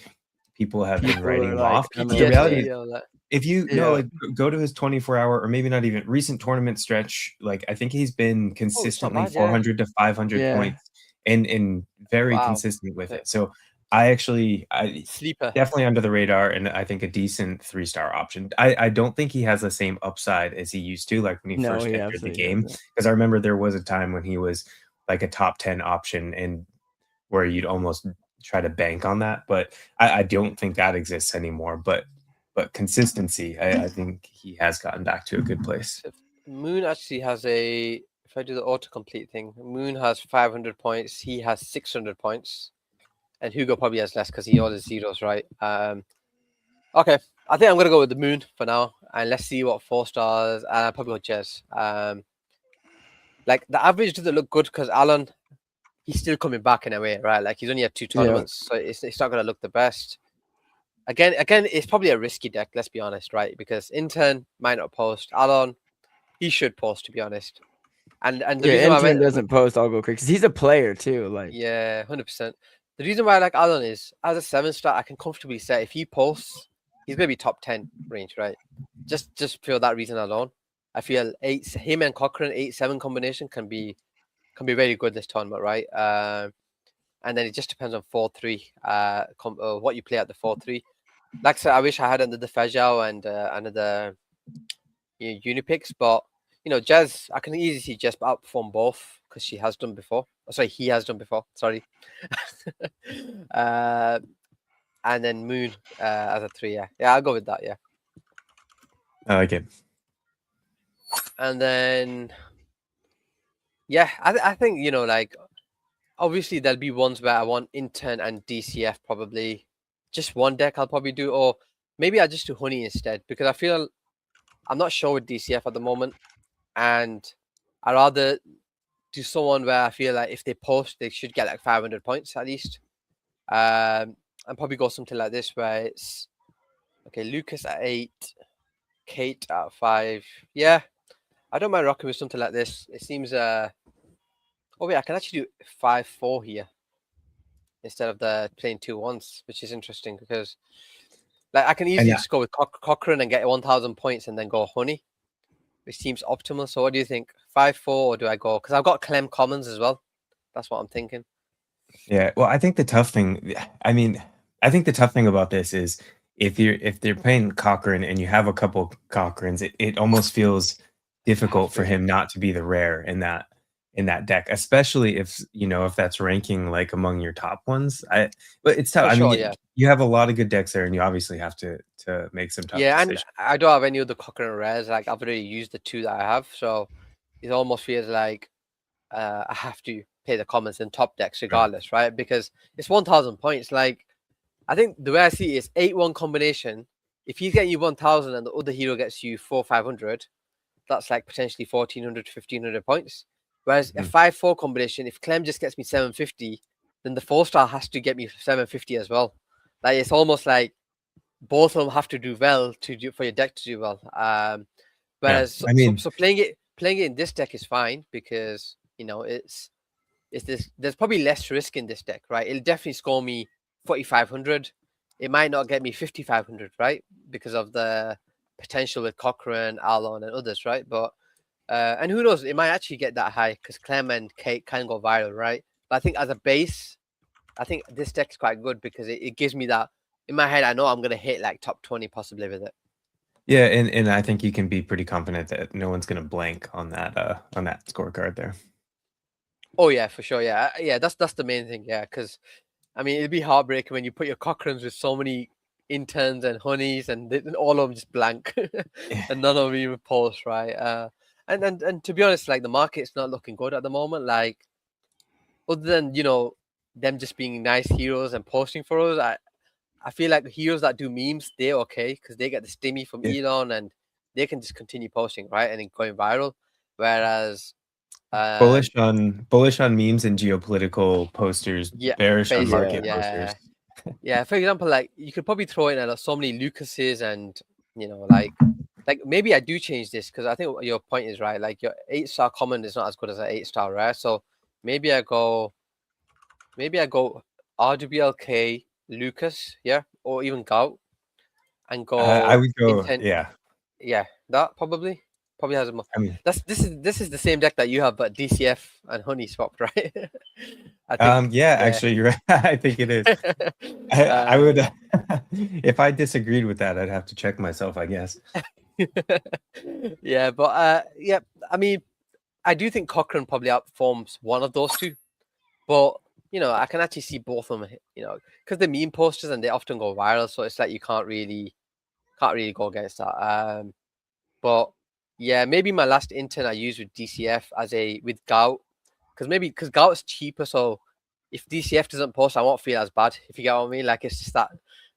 Speaker 2: people have been writing him off. The reality is, if you like go to his 24-hour or maybe not even recent tournament stretch, like I think he's been consistently 400 to 500 points and very consistent with it. So I
Speaker 3: sleeper,
Speaker 2: definitely under the radar, and I think a decent 3-star option. I don't think he has the same upside as he used to, like when he first entered the game. Because I remember there was a time when he was like a top 10 option, and where you'd almost try to bank on that. But I don't think that exists anymore. But consistency, I think he has gotten back to a good place.
Speaker 3: Moon actually has if I do the autocomplete thing, Moon has 500 points. He has 600 points. And Hugo probably has less because he orders zeros, right? Okay, I think I'm going to go with the Moon for now. And let's see what 4 stars. And I'll probably go Jez. Like, the average doesn't look good because Alan, he's still coming back in a way, right? Like, he's only had 2 tournaments, so it's not going to look the best. Again, it's probably a risky deck, let's be honest, right? Because Intern might not post. Alan, he should post, to be honest. And the reason
Speaker 1: Intern doesn't post, I'll go crazy. Because he's a player, too. Like
Speaker 3: 100%. The reason why I like Alan is, as a 7-star, I can comfortably say if he posts, he's going to be top 10 range, right? Just for that reason alone. I feel him and Cochrane 8-7 combination can be very good this tournament, right? And then it just depends on 4-3, what you play at the 4-3. Like I said, I wish I had another Fejao and another Unipix, but Jez, I can easily see Jez outperform both because he has done before. Sorry. And then Moon as a 3, yeah. I'll go with that, yeah.
Speaker 2: I like it.
Speaker 3: And then, I think, like, obviously there'll be ones where I want Intern and DCF probably. Just one deck I'll probably do, or maybe I'll just do Honey instead, because I feel I'm not sure with DCF at the moment, and I'd rather do someone where I feel like if they post, they should get like 500 points at least. And probably go something like this where it's Lucas at 8, Kate at 5. Yeah, I don't mind rocking with something like this. It seems I can actually do 5-4 here instead of the playing 2 once, which is interesting because like I can easily just go with Cochrane and get 1,000 points and then go Honey, which seems optimal. So what do you think? 5-4, or do I go? Because I've got Clem Commons as well. That's what I'm thinking.
Speaker 2: Yeah, well, I think the tough thing about this is if they're playing Cochrane and you have a couple Cochranes, it almost feels difficult for him not to be the rare in that deck, especially if that's ranking like among your top ones. But it's tough. You have a lot of good decks there, and you obviously have to make some tough decisions.
Speaker 3: And I don't have any other Cochrane rares. Like I've already used the 2 that I have, so it almost feels like I have to pay the commons in top decks regardless, right? Because it's 1,000 points. Like I think the way I see it is 8-1 combination. If he's getting you 1,000 and the other hero gets you 400-500, that's like potentially 1,400 to 1,500 points. Whereas a 5-4 combination, if Clem just gets me 750, then the 4-star has to get me 750 as well. Like it's almost like both of them have to do well for your deck to do well. Whereas so playing it in this deck is fine because there's probably less risk in this deck, right? It'll definitely score me 4,500. It might not get me 5,500, right? Because of the potential with Cochrane, Alon, and others, right? But and who knows, it might actually get that high because Clem and Kate can go viral, right? But I think as a base, I think this deck is quite good because it gives me that in my head. I know I'm gonna hit like top 20 possibly with it.
Speaker 2: Yeah, and I think you can be pretty confident that no one's gonna blank on that scorecard there.
Speaker 3: Oh yeah, for sure. Yeah, that's the main thing. Yeah, because I mean it'd be heartbreaking when you put your Cochranes with so many interns and honeys and all of them just blank and none of them even post, right? And to be honest, like the market's not looking good at the moment. Like other than them just being nice heroes and posting for us, I feel like the heroes that do memes, they're okay because they get the stimmy from Elon and they can just continue posting, right, and then going viral. Whereas
Speaker 2: bullish on memes and geopolitical posters, bearish on market posters.
Speaker 3: Yeah, for example, like you could probably throw in so many Lucases and like maybe I do change this because I think your point is right. Like your 8-star common is not as good as an 8-star rare, so maybe I go RWLK, Lucas, or even Gout, and go.
Speaker 2: I would go,
Speaker 3: yeah. That probably has more. I mean, this is the same deck that you have, but DCF and Honey swapped, right?
Speaker 2: I think, actually, you're right. I think it is. I would, if I disagreed with that, I'd have to check myself, I guess.
Speaker 3: Yeah, but I mean, I do think Cochrane probably outperforms one of those two, but I can actually see both of them, because they're meme posters and they often go viral, so it's like you can't really go against that. But yeah, maybe my last intern I used with DCF with Gout, because Gout is cheaper, so if DCF doesn't post, I won't feel as bad, if you get what I mean. Like, it's just that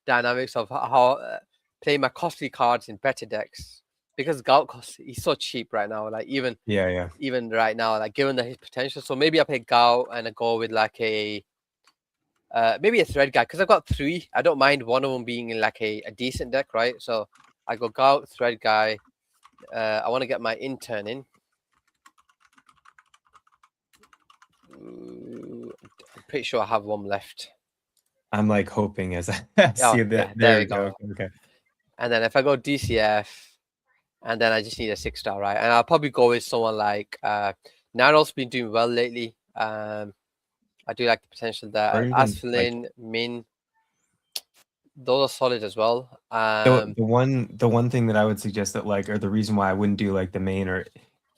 Speaker 3: dynamics of how playing my costly cards in better decks, because Gout he's so cheap right now, like even right now, like given his potential. So maybe I play Gout and I go with like maybe a Thread Guy, because I've got 3. I don't mind one of them being in like a decent deck, right? So I go Gout, Thread Guy. I want to get my intern in. I'm pretty sure I have one left.
Speaker 2: I'm like hoping as I see that. There we go. Okay.
Speaker 3: And then if I go DCF, and then I just need a 6-star, right? And I'll probably go with someone like Naro's been doing well lately. I do like the potential there. Asfalin, Min, those are solid as well.
Speaker 2: The one thing that I would suggest that or the reason why I wouldn't do like the main or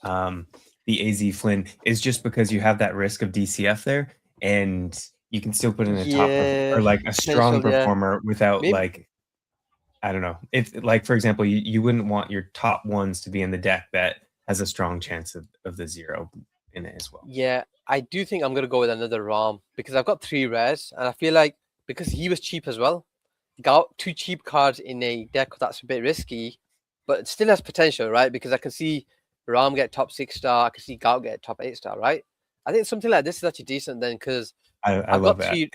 Speaker 2: the AZ Flynn is just because you have that risk of DCF there, and you can still put in a top or like a strong performer without I don't know. If like, for example, you wouldn't want your top ones to be in the deck that has a strong chance of the 0 in it as well.
Speaker 3: Yeah, I do think I'm going to go with another ROM because I've got 3 rares, and I feel like because he was cheap as well, got 2 cheap cards in a deck that's a bit risky, but it still has potential, right? Because I can see Ram get top 6-star, I can see Gout get top 8-star, right? I think something like this is actually decent then, because
Speaker 2: I've
Speaker 3: got
Speaker 2: that.
Speaker 3: 3.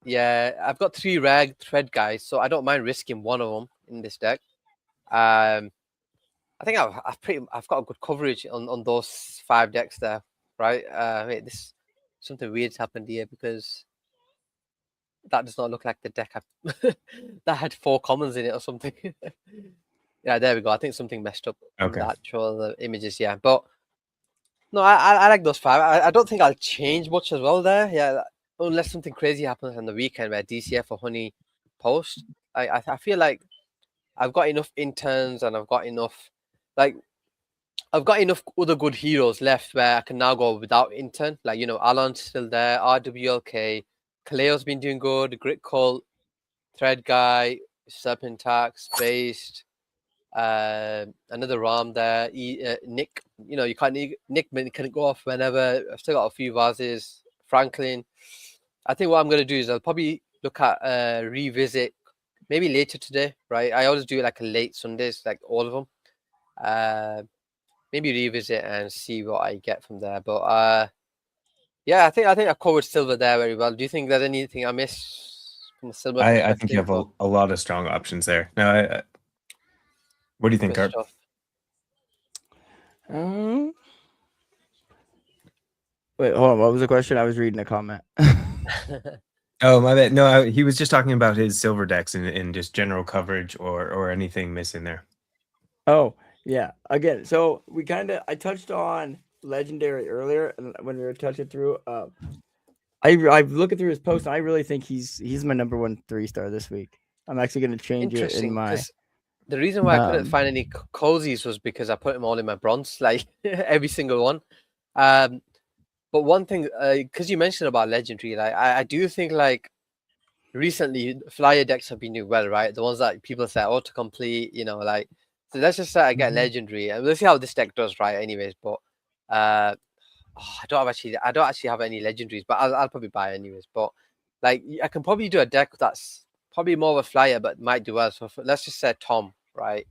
Speaker 3: Yeah, I've got 3 rag Thread Guys, so I don't mind risking one of them in this deck. I think I've got a good coverage on those 5 decks there, right? Wait, something weird's happened here because that does not look like the deck that had 4 commons in it or something. Yeah, there we go. I think something messed up on the actual images. Yeah, but no, I like those 5. I don't think I'll change much as well there. Yeah, unless something crazy happens on the weekend where DCF or Honey post. I feel like I've got enough interns and I've got enough other good heroes left where I can now go without intern. Like, Alon's still there, RWLK, Kaleo's been doing good, Grit Cult, Thread Guy, Serpentax, Based, another Ram there, Nick. You can't Nick can go off whenever. I've still got a few vases. Franklin. I think what I'm gonna do is I'll probably look at revisit maybe later today, right? I always do like a late Sundays, like all of them. Maybe revisit and see what I get from there. But yeah, I think I covered silver there very well. Do you think there's anything I missed from the silver?
Speaker 2: I think you have a lot of strong options there. No, what do you think, Carp?
Speaker 1: Wait, hold on. What was the question? I was reading a comment.
Speaker 2: Oh, my bad. No, he was just talking about his silver decks and just general coverage or anything missing there.
Speaker 1: Oh, yeah. Again, so I touched on Legendary earlier when we were touching through. I'm looking through his post, and I really think he's my number 1 3-star this week. I'm actually going to change it in my.
Speaker 3: The reason why I couldn't find any cozies was because I put them all in my bronze, like every single one. But one thing, because you mentioned about Legendary, like I do think like recently flyer decks have been doing well, right? The ones that people say autocomplete, like So let's just say I get
Speaker 2: Mhm.
Speaker 3: legendary, and we'll see how this deck does, right? Anyways, but I don't actually have any legendaries, but I'll probably buy anyways. But like I can probably do a deck that's probably more of a flyer, but might do well. So let's just say Tom, right?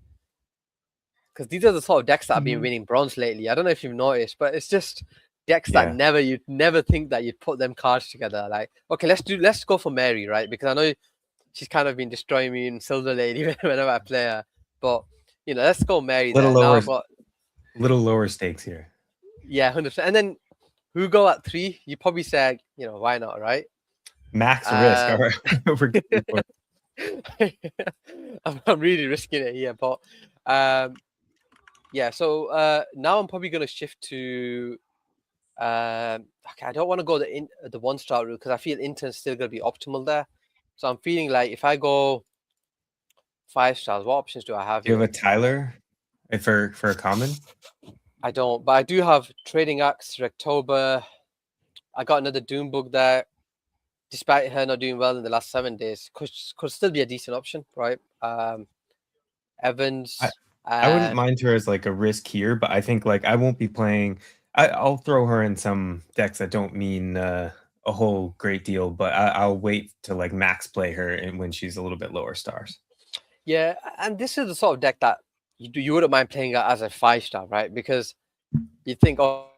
Speaker 3: Because these are the sort of decks that have been winning bronze lately. I don't know if you've noticed, but it's just decks that you'd never think that you'd put them cards together. Like, okay, let's go for Mary, right? Because I know she's kind of been destroying me in Silver Lady whenever I play her. But let's go Mary there. Now I've got
Speaker 2: little lower stakes here.
Speaker 3: Yeah, 100%. And then who go at 3? You probably say, why not, right?
Speaker 2: Max risk. All right. We're getting for it.
Speaker 3: I'm really risking it here, but yeah. So now I'm probably going to shift to. Okay, I don't want to go the 1-star route because I feel Intern's still going to be optimal there. So I'm feeling like if I go 5 stars, what options do I have?
Speaker 2: Do you have a Tyler for a common?
Speaker 3: I don't, but I do have Trading Axe, Rectober. I got another Doombug there. Despite her not doing well in the last 7 days, could still be a decent option, right? Evans.
Speaker 2: I wouldn't mind her as like a risk here, but I think like I won't be playing. I'll throw her in some decks that don't mean a whole great deal, but I'll wait to like max play her and when she's a little bit lower stars.
Speaker 3: Yeah, and this is the sort of deck that you wouldn't mind playing her as a 5-star, right? Because you think, oh,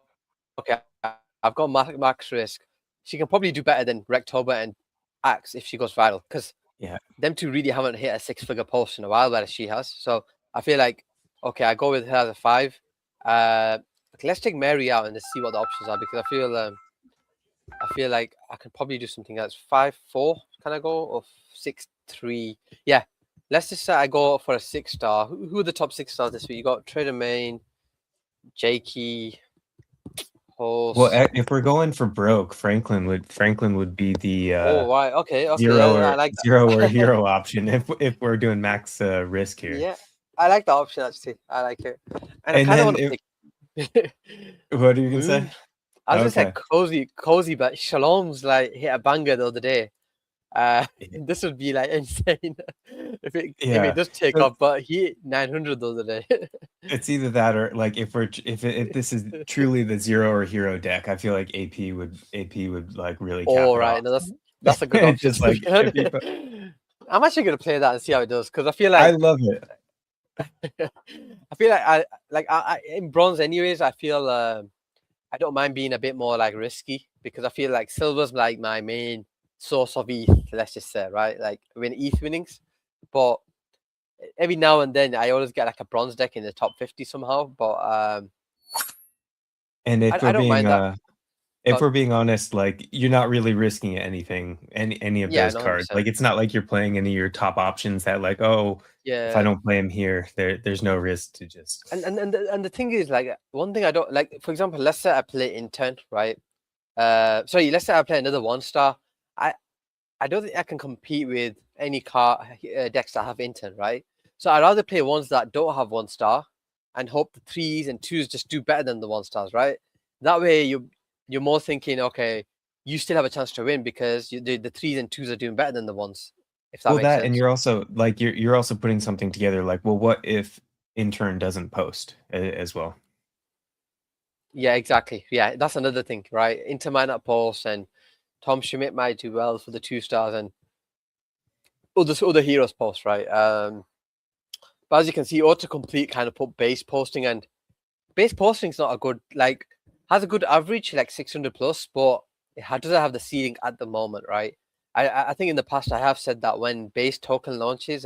Speaker 3: okay, I've got max risk. She can probably do better than Rectober and Axe if she goes viral. Because them two really haven't hit a 6-figure post in a while, whereas she has. So I feel like, okay, I go with her as a 5. Let's take Mary out and let's see what the options are, because I feel like I can probably do something else. 5-4, can I go? Or 6-3? Yeah. Let's just say I go for a 6-star. Who are the top 6 stars this week? You got Trader Main, Jakey, Horse.
Speaker 2: Well, if we're going for broke, Franklin would be the
Speaker 3: right. Okay.
Speaker 2: zero
Speaker 3: I
Speaker 2: or
Speaker 3: like
Speaker 2: zero or hero option if we're doing max risk here.
Speaker 3: Yeah, I like the option actually. I like it, and I kind of want to pick.
Speaker 2: What are you gonna say?
Speaker 3: I was just like cozy, but Shalom's like hit a banger the other day. This would be like insane if it does take off. But he hit 900 the other day.
Speaker 2: It's either that or like if this is truly the zero or hero deck, I feel like AP would like really.
Speaker 3: Oh right, no, that's a good option.
Speaker 2: Just like
Speaker 3: I'm actually gonna play that and see how it does, because I feel like
Speaker 2: I love it.
Speaker 3: I feel like I in bronze anyways. I feel I don't mind being a bit more like risky, because I feel like silver's like my main source of ETH, let's just say, right? Like win ETH winnings, but every now and then I always get like a bronze deck in the top 50 somehow. But
Speaker 2: and if
Speaker 3: I don't mind that.
Speaker 2: If we're being honest, like you're not really risking anything, any of those cards.
Speaker 3: 100%.
Speaker 2: Like it's not like you're playing any of your top options that like, if I don't play him here, there's no risk to just.
Speaker 3: And the thing is, like, one thing I don't like, for example, let's say I play Intern, right? Sorry, let's say I play another 1-star. I don't think I can compete with any decks that have Intern, right? So I'd rather play ones that don't have 1-star and hope the 3s and 2s just do better than the 1-stars, right? That way you're more thinking, okay, you still have a chance to win because the 3s and 2s are doing better than the 1s. If that makes sense.
Speaker 2: And you're also like you're also putting something together. Like, well, what if Intern doesn't post as well?
Speaker 3: Yeah, exactly. Yeah, that's another thing, right? Intern might not post, and Tom Schmidt might do well for the 2-stars, and other heroes post, right? But as you can see, autocomplete kind of put base posting, and base posting is not a good, like, has a good average, like 600 plus, but it doesn't have the ceiling at the moment, right? I think in the past I have said that when base token launches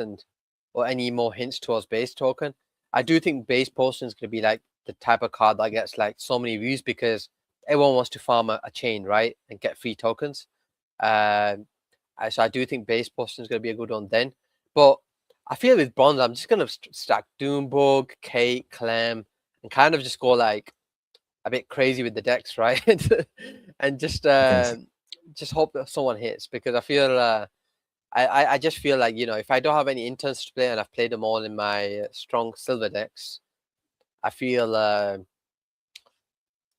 Speaker 3: or any more hints towards base token, I do think base posting is going to be like the type of card that gets like so many views, because everyone wants to farm a chain, right, and get free tokens. So I do think base posting is going to be a good one then. But I feel with bronze, I'm just going to stack Doombug, Kate, Clem, and kind of just go like a bit crazy with the decks, right? And just hope that someone hits, because I feel I just feel like, if I don't have any interns to play and I've played them all in my strong silver decks, I feel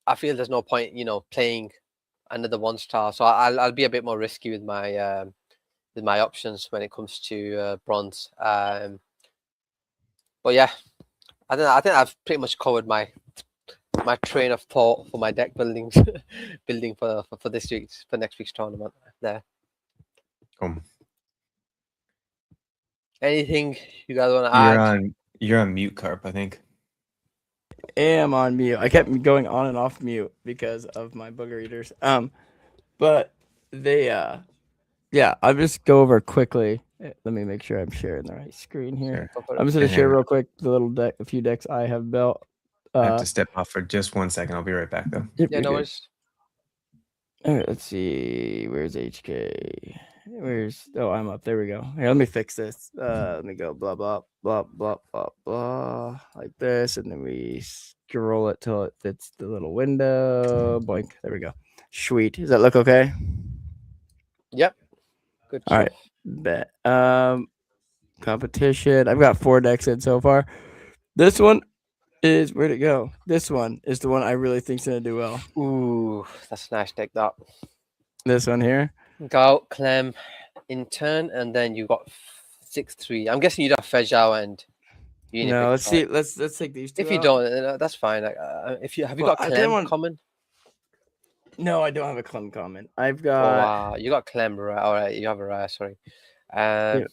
Speaker 3: there's no point, playing another 1-star. So I'll be a bit more risky with my options when it comes to bronze. But yeah, I think I've pretty much covered my train of thought for my deck building for next week's tournament. There. Anything you guys want to add?
Speaker 2: You're on mute, Carp, I think.
Speaker 1: Am on mute. I kept going on and off mute because of my booger eaters. But they yeah, I'll just go over quickly. Let me make sure I'm sharing the right screen here.
Speaker 3: Sure.
Speaker 1: I'm just gonna share real quick a few decks I have built.
Speaker 2: I have to step off for just 1 second. I'll be right back though.
Speaker 3: Yeah, no worries.
Speaker 1: All right, let's see. Where's HK? I'm up. There we go. Here, let me fix this. Let me go blah blah blah blah blah blah like this, and then we scroll it till it fits the little window. Boink. There we go. Sweet. Does that look okay?
Speaker 3: Yep. Good.
Speaker 1: All right. Bet. Competition. I've got 4 decks in so far. This one is where'd it go? This one is the one I really think's gonna do well.
Speaker 3: Ooh, that's a nice deck. That.
Speaker 1: This one here.
Speaker 3: Go Clem in turn, and then you got 6-3. I'm guessing you'd have Fejao and.
Speaker 1: No, let's see. Let's take these two.
Speaker 3: If you don't, that's fine. If you have, you got Clem common.
Speaker 1: No, I don't have a Clem common. I've got.
Speaker 3: You got Clem, right? All right, you have a rare. Sorry. I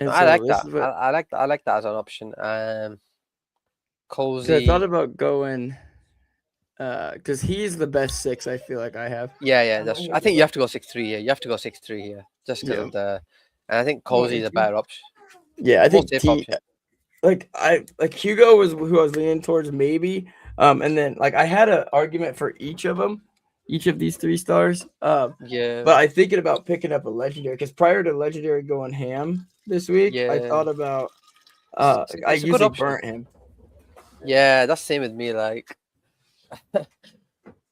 Speaker 1: So
Speaker 3: like that. I like that as an option. Cozy.
Speaker 1: I thought about going, because he's the best 6. I feel like I have.
Speaker 3: Yeah. I think you have to go 6-3 here. You have to go 6-3 here, just because of the. And I think Cozy is a better option.
Speaker 1: Yeah, I think Hugo was who I was leaning towards maybe. And then I had an argument for each of them, each of these 3 stars.
Speaker 3: Yeah.
Speaker 1: But I'm thinking about picking up a legendary because prior to legendary going ham this week, I thought about. I usually burnt him.
Speaker 3: Yeah, that's the same with me. Like,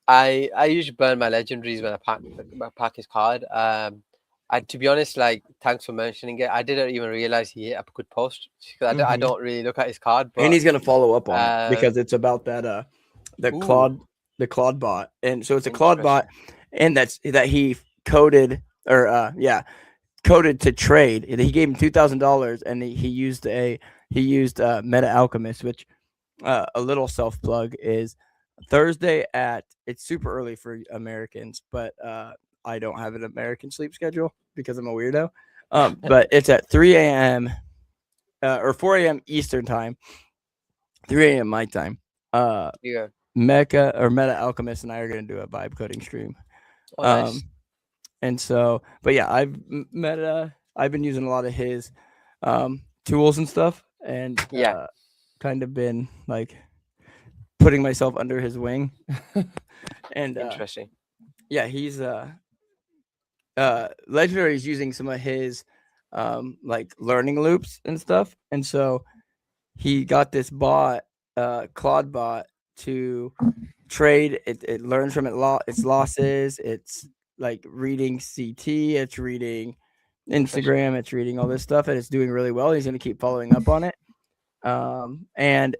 Speaker 3: I usually burn my legendaries when I pack his card. To be honest, thanks for mentioning it. I didn't even realize he hit up a good post because I don't really look at his card. But,
Speaker 1: and he's gonna follow up on it because it's about that the Claude bot, and so it's a Claude bot, and that he coded to trade. He gave him $2,000, and he used Meta Alchemist, which a little self plug is Thursday it's super early for Americans, but I don't have an American sleep schedule because I'm a weirdo. But it's at 3 a.m. Or 4 a.m. Eastern time, 3 a.m. my time. Meta Alchemist and I are gonna do a vibe coding stream.
Speaker 3: Oh, nice.
Speaker 1: And so, but yeah, I've been using a lot of his tools and stuff, and kind of been putting myself under his wing. And
Speaker 3: interesting.
Speaker 1: Yeah, he's Legendary is using some of his learning loops and stuff, and so he got this bot, Claude bot, to trade. It learns from its losses. It's reading CT. It's reading Instagram. It's reading all this stuff, and it's doing really well. He's going to keep following up on it. And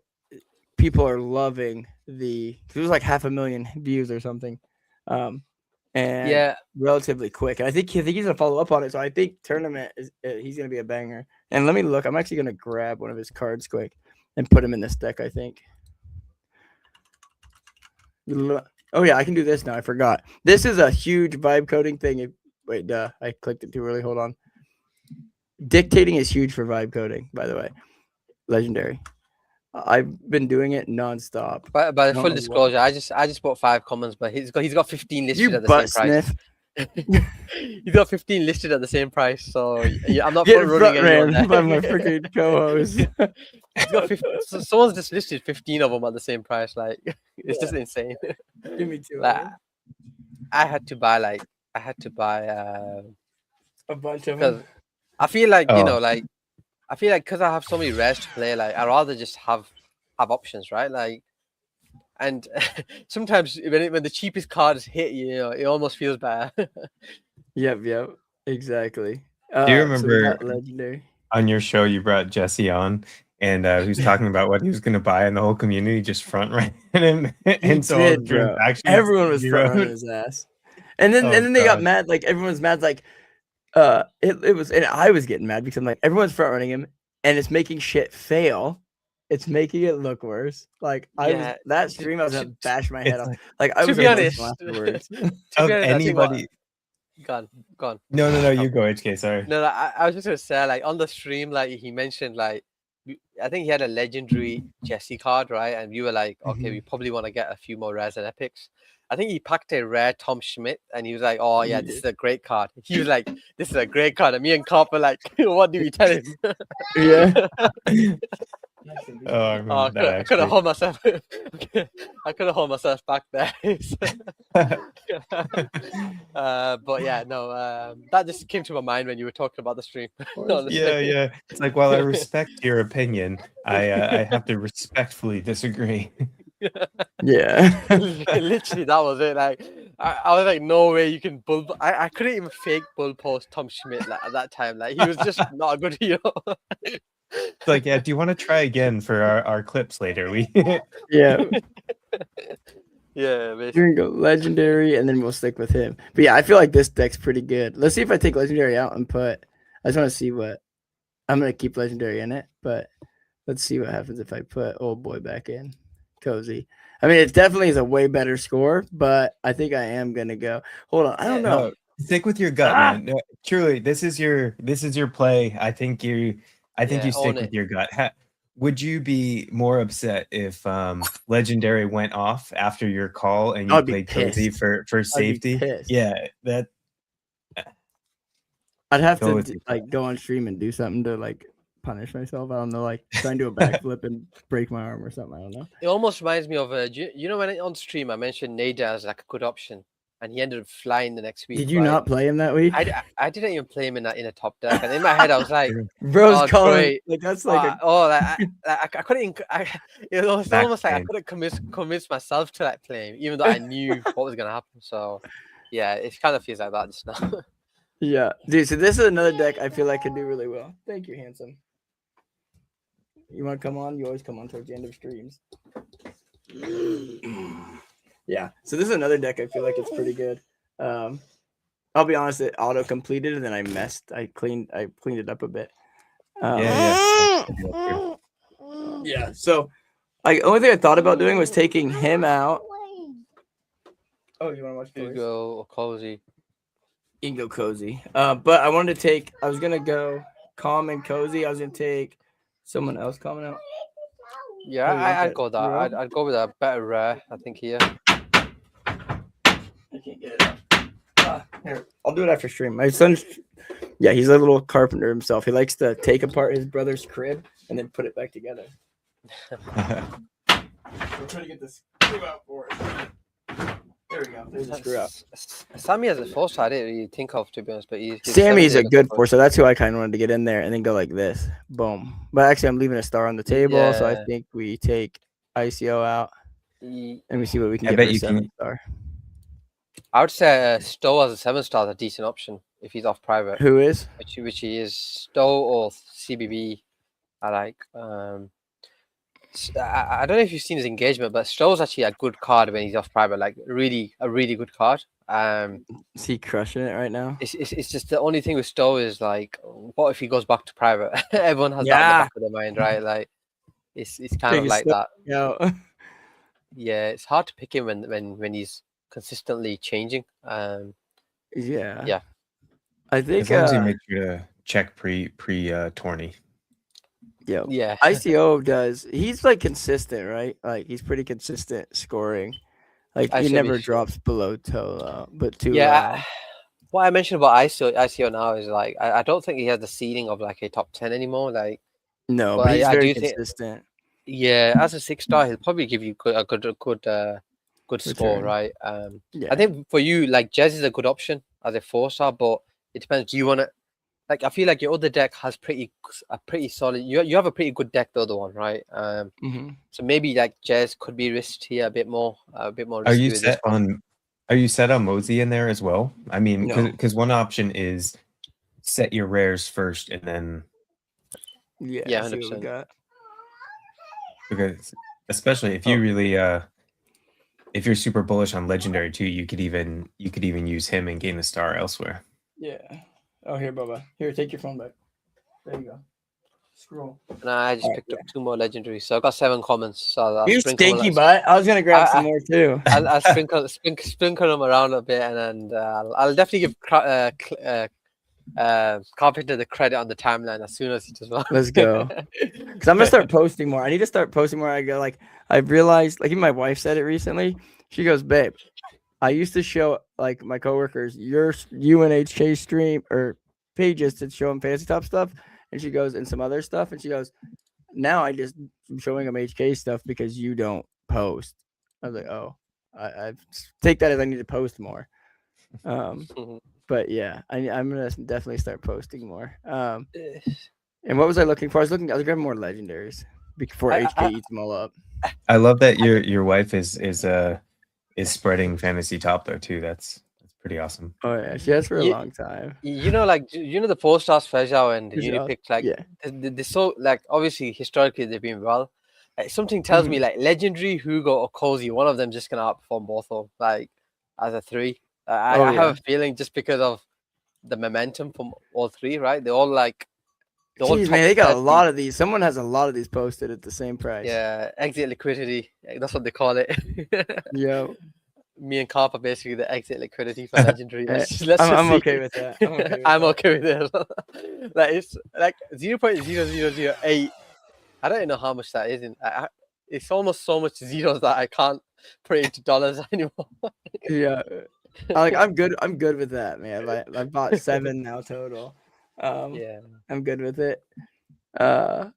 Speaker 1: people are loving it was 500,000 views or something. And relatively quick. And I think he's gonna follow up on it. So I think tournament he's gonna be a banger. And let me look. I'm actually gonna grab one of his cards quick and put him in this deck. I think. Oh yeah, I can do this now. I forgot. This is a huge vibe coding thing. I clicked it too early. Hold on. Dictating is huge for vibe coding, by the way. Legendary. I've been doing it nonstop.
Speaker 3: By full disclosure, I just bought 5 commons, but he's got 15 listed at the same price. He's got 15 listed at the same price, so I'm not running anyone
Speaker 1: by my freaking co-host.
Speaker 3: He's got 15, so someone's just listed 15 of them at the same price. It's just insane.
Speaker 1: Give me 2.
Speaker 3: I had to buy
Speaker 1: a bunch of them.
Speaker 3: I feel I feel because I have so many rares to play, I'd rather just have options, right? And sometimes when the cheapest cards hit, it almost feels better.
Speaker 1: Yep, exactly.
Speaker 2: Do you remember
Speaker 1: legendary
Speaker 2: on your show you brought Jesse on, and he was talking about what he was going to buy, and the whole community just front ran him, and so
Speaker 1: everyone was front running his ass, and then they got mad. Everyone's mad. It was, and I was getting mad because I'm everyone's front running him, and it's making shit fail. it's making it look worse. Like I was
Speaker 3: Yeah,
Speaker 1: that stream, I was gonna bash my head
Speaker 2: It's
Speaker 1: off.
Speaker 2: like,
Speaker 1: Like I
Speaker 3: to
Speaker 1: was
Speaker 3: be honest,
Speaker 1: emotional afterwards.
Speaker 3: to
Speaker 2: of
Speaker 3: be honest, I think what
Speaker 2: anybody.
Speaker 3: gone.
Speaker 2: No, you go, HK. Sorry.
Speaker 3: No, I was just gonna say, like on the stream, like he mentioned, like I think he had a legendary Jesse card, right? And you were like, okay, we probably want to get a few more rares and epics. I think he packed a rare Tom Schmidt, and he was like, "Oh yeah, this is a great card." He was like, "This is a great card," and me and Carp were like, "What do we tell him?"
Speaker 1: Yeah.
Speaker 2: Oh, I remember that
Speaker 3: I could have
Speaker 2: actually.
Speaker 3: hold myself. I could have hold myself back there. But yeah, no, that just came to my mind when you were talking about the stream. honestly.
Speaker 2: Yeah. It's like, while I respect your opinion, I have to respectfully disagree.
Speaker 1: Yeah.
Speaker 3: Literally, that was it. Like, I was like, no way you can bull. I couldn't even fake bull post Tom Schmidt like, at that time. Like, he was just not a good hero.
Speaker 2: It's like, yeah, do you want to try again for our clips later? We
Speaker 1: Yeah.
Speaker 3: Yeah,
Speaker 1: We're
Speaker 3: basically.
Speaker 1: gonna go legendary, and then we'll stick with him. But yeah, I feel like this deck's pretty good. Let's see if I take legendary out and put. I just want to see what. I'm gonna keep legendary in it, but let's see what happens if I put old boy back in. Cozy. I mean, it definitely is a way better score, but I think I am gonna go. Hold on, I don't know.
Speaker 2: No, stick with your gut, man. No, truly, this is your play. I think you stick with your gut. Would you be more upset if legendary went off after your call and you played Cozy for safety? Yeah, that.
Speaker 1: I'd have to like go on stream and do something to like punish myself. I don't know, like try and do a backflip and break my arm or something. I don't know.
Speaker 3: It almost reminds me of you know when on stream I mentioned Nader as like a good option, and he ended up flying the next week.
Speaker 1: Did you not play him that week?
Speaker 3: I didn't even play him in a top deck, and in my head I was like,
Speaker 1: "Bro's calling." Like that's like
Speaker 3: I couldn't. It was almost like I couldn't convince myself to like play him, even though I knew what was gonna happen. So yeah, it kind of feels like that just now.
Speaker 1: Yeah, dude. So this is another deck I feel like could do really well. Thank you, handsome. You want to come on? You always come on towards the end of streams. Yeah. So this is another deck I feel like it's pretty good. I'll be honest, it auto completed and then I messed. I cleaned it up a bit.
Speaker 2: Yeah.
Speaker 1: So, only thing I thought about doing was taking him out. Oh, you want to watch?
Speaker 3: You go Cozy.
Speaker 1: You can go Cozy. But I wanted to take. I was gonna go Calm and Cozy. I was gonna take someone else coming out.
Speaker 3: Yeah, I'd go that. I'd go with a better rare. I think here.
Speaker 1: I can't get it up. Here, I'll do it after stream. My son's, yeah, he's a little carpenter himself. He likes to take apart his brother's crib and then put it back together. We're trying to get this screw out for it. There we go. There's a screw out.
Speaker 3: Sammy has a force I didn't really think of, to be honest, but
Speaker 1: Sammy's a good force, so that's who I kind of wanted to get in there and then go like this. Boom. But actually, I'm leaving a star on the table, so I think we take ICO out and we see what we can get for a 7-star.
Speaker 3: I would say Stowe as a 7-star is a decent option if he's off private.
Speaker 1: Who is?
Speaker 3: Which he is. Stowe or CBB. I like. I don't know if you've seen his engagement, but Stowe's actually a good card when he's off private. Like a really good card.
Speaker 1: Is he crushing it right now?
Speaker 3: It's just the only thing with Stowe is like, what if he goes back to private? Everyone has that in the back of their mind, right? Like, it's kind of like that. Yeah, it's hard to pick him when he's consistently changing.
Speaker 1: Yeah. I think
Speaker 2: as long as you make sure to check pre tourney.
Speaker 3: Yeah.
Speaker 1: ICO does. He's like consistent, right? Like he's pretty consistent scoring. Like he never drops below Tolo, but too low.
Speaker 3: What I mentioned about ICO now is like I don't think he has the ceiling of like a top 10 anymore. Like
Speaker 1: but he's very consistent.
Speaker 3: As a 6-star, he'll probably give you a good score, right? I think for you, like Jez is a good option as a 4-star, but it depends. Do you want to? Like, I feel like your other deck has a pretty solid. You have a pretty good deck, the other one, right? So maybe like Jez could be risked here a bit more.
Speaker 2: Are you set on Mosey in there as well? I mean, because one option is set your rares first and then.
Speaker 3: Yeah, 100%.
Speaker 2: Because especially if you really if you're super bullish on legendary too, you could even use him and gain a star elsewhere.
Speaker 1: Yeah. Oh, here, Bubba. Here, take your phone back. There you go. Scroll.
Speaker 3: And I just picked up 2 more legendaries, so I got 7 commons. So I'll
Speaker 1: You
Speaker 3: sprinkle them,
Speaker 1: stinky butt. I was gonna grab some more too.
Speaker 3: I'll sprinkle them around a bit, and then I'll definitely give Carpenter the credit on the timeline as soon as he does well.
Speaker 1: Let's go. Because I'm gonna start posting more. I need to start posting more. I go like I've realized, like even my wife said it recently. She goes, babe, I used to show like my coworkers your UNHK stream or pages to show them fantasy top stuff, and she goes and some other stuff, and she goes, now I just am showing them HK stuff because you don't post. I was like, oh, I take that as I need to post more. But yeah, I'm gonna definitely start posting more. And what was I looking for? I was grabbing more legendaries before HK eats them all up.
Speaker 2: I love that your wife is spreading fantasy top though too. That's pretty awesome.
Speaker 1: Oh yeah, she has for a long time.
Speaker 3: You know, like the 4-star Fejao and Unipick, like they're so like obviously historically they've been well. Like, something tells me like legendary, Hugo, or Cozy, one of them just gonna outperform both of them, like as a 3. I have a feeling just because of the momentum from all 3, right? They're all like.
Speaker 1: Jeez, man, they got a lot of these. Someone has a lot of these posted at the same price.
Speaker 3: Yeah, exit liquidity. That's what they call it.
Speaker 1: Yo.
Speaker 3: Me and Carp are basically the exit liquidity for legendary.
Speaker 1: I'm okay with that.
Speaker 3: I'm okay with it. Like it's like 0.0008. I don't even know how much that is. It's almost so much zeros that I can't put it into dollars anymore.
Speaker 1: Yeah. I'm good. I'm good with that, man. I bought 7 now total. Yeah, I'm good with it. I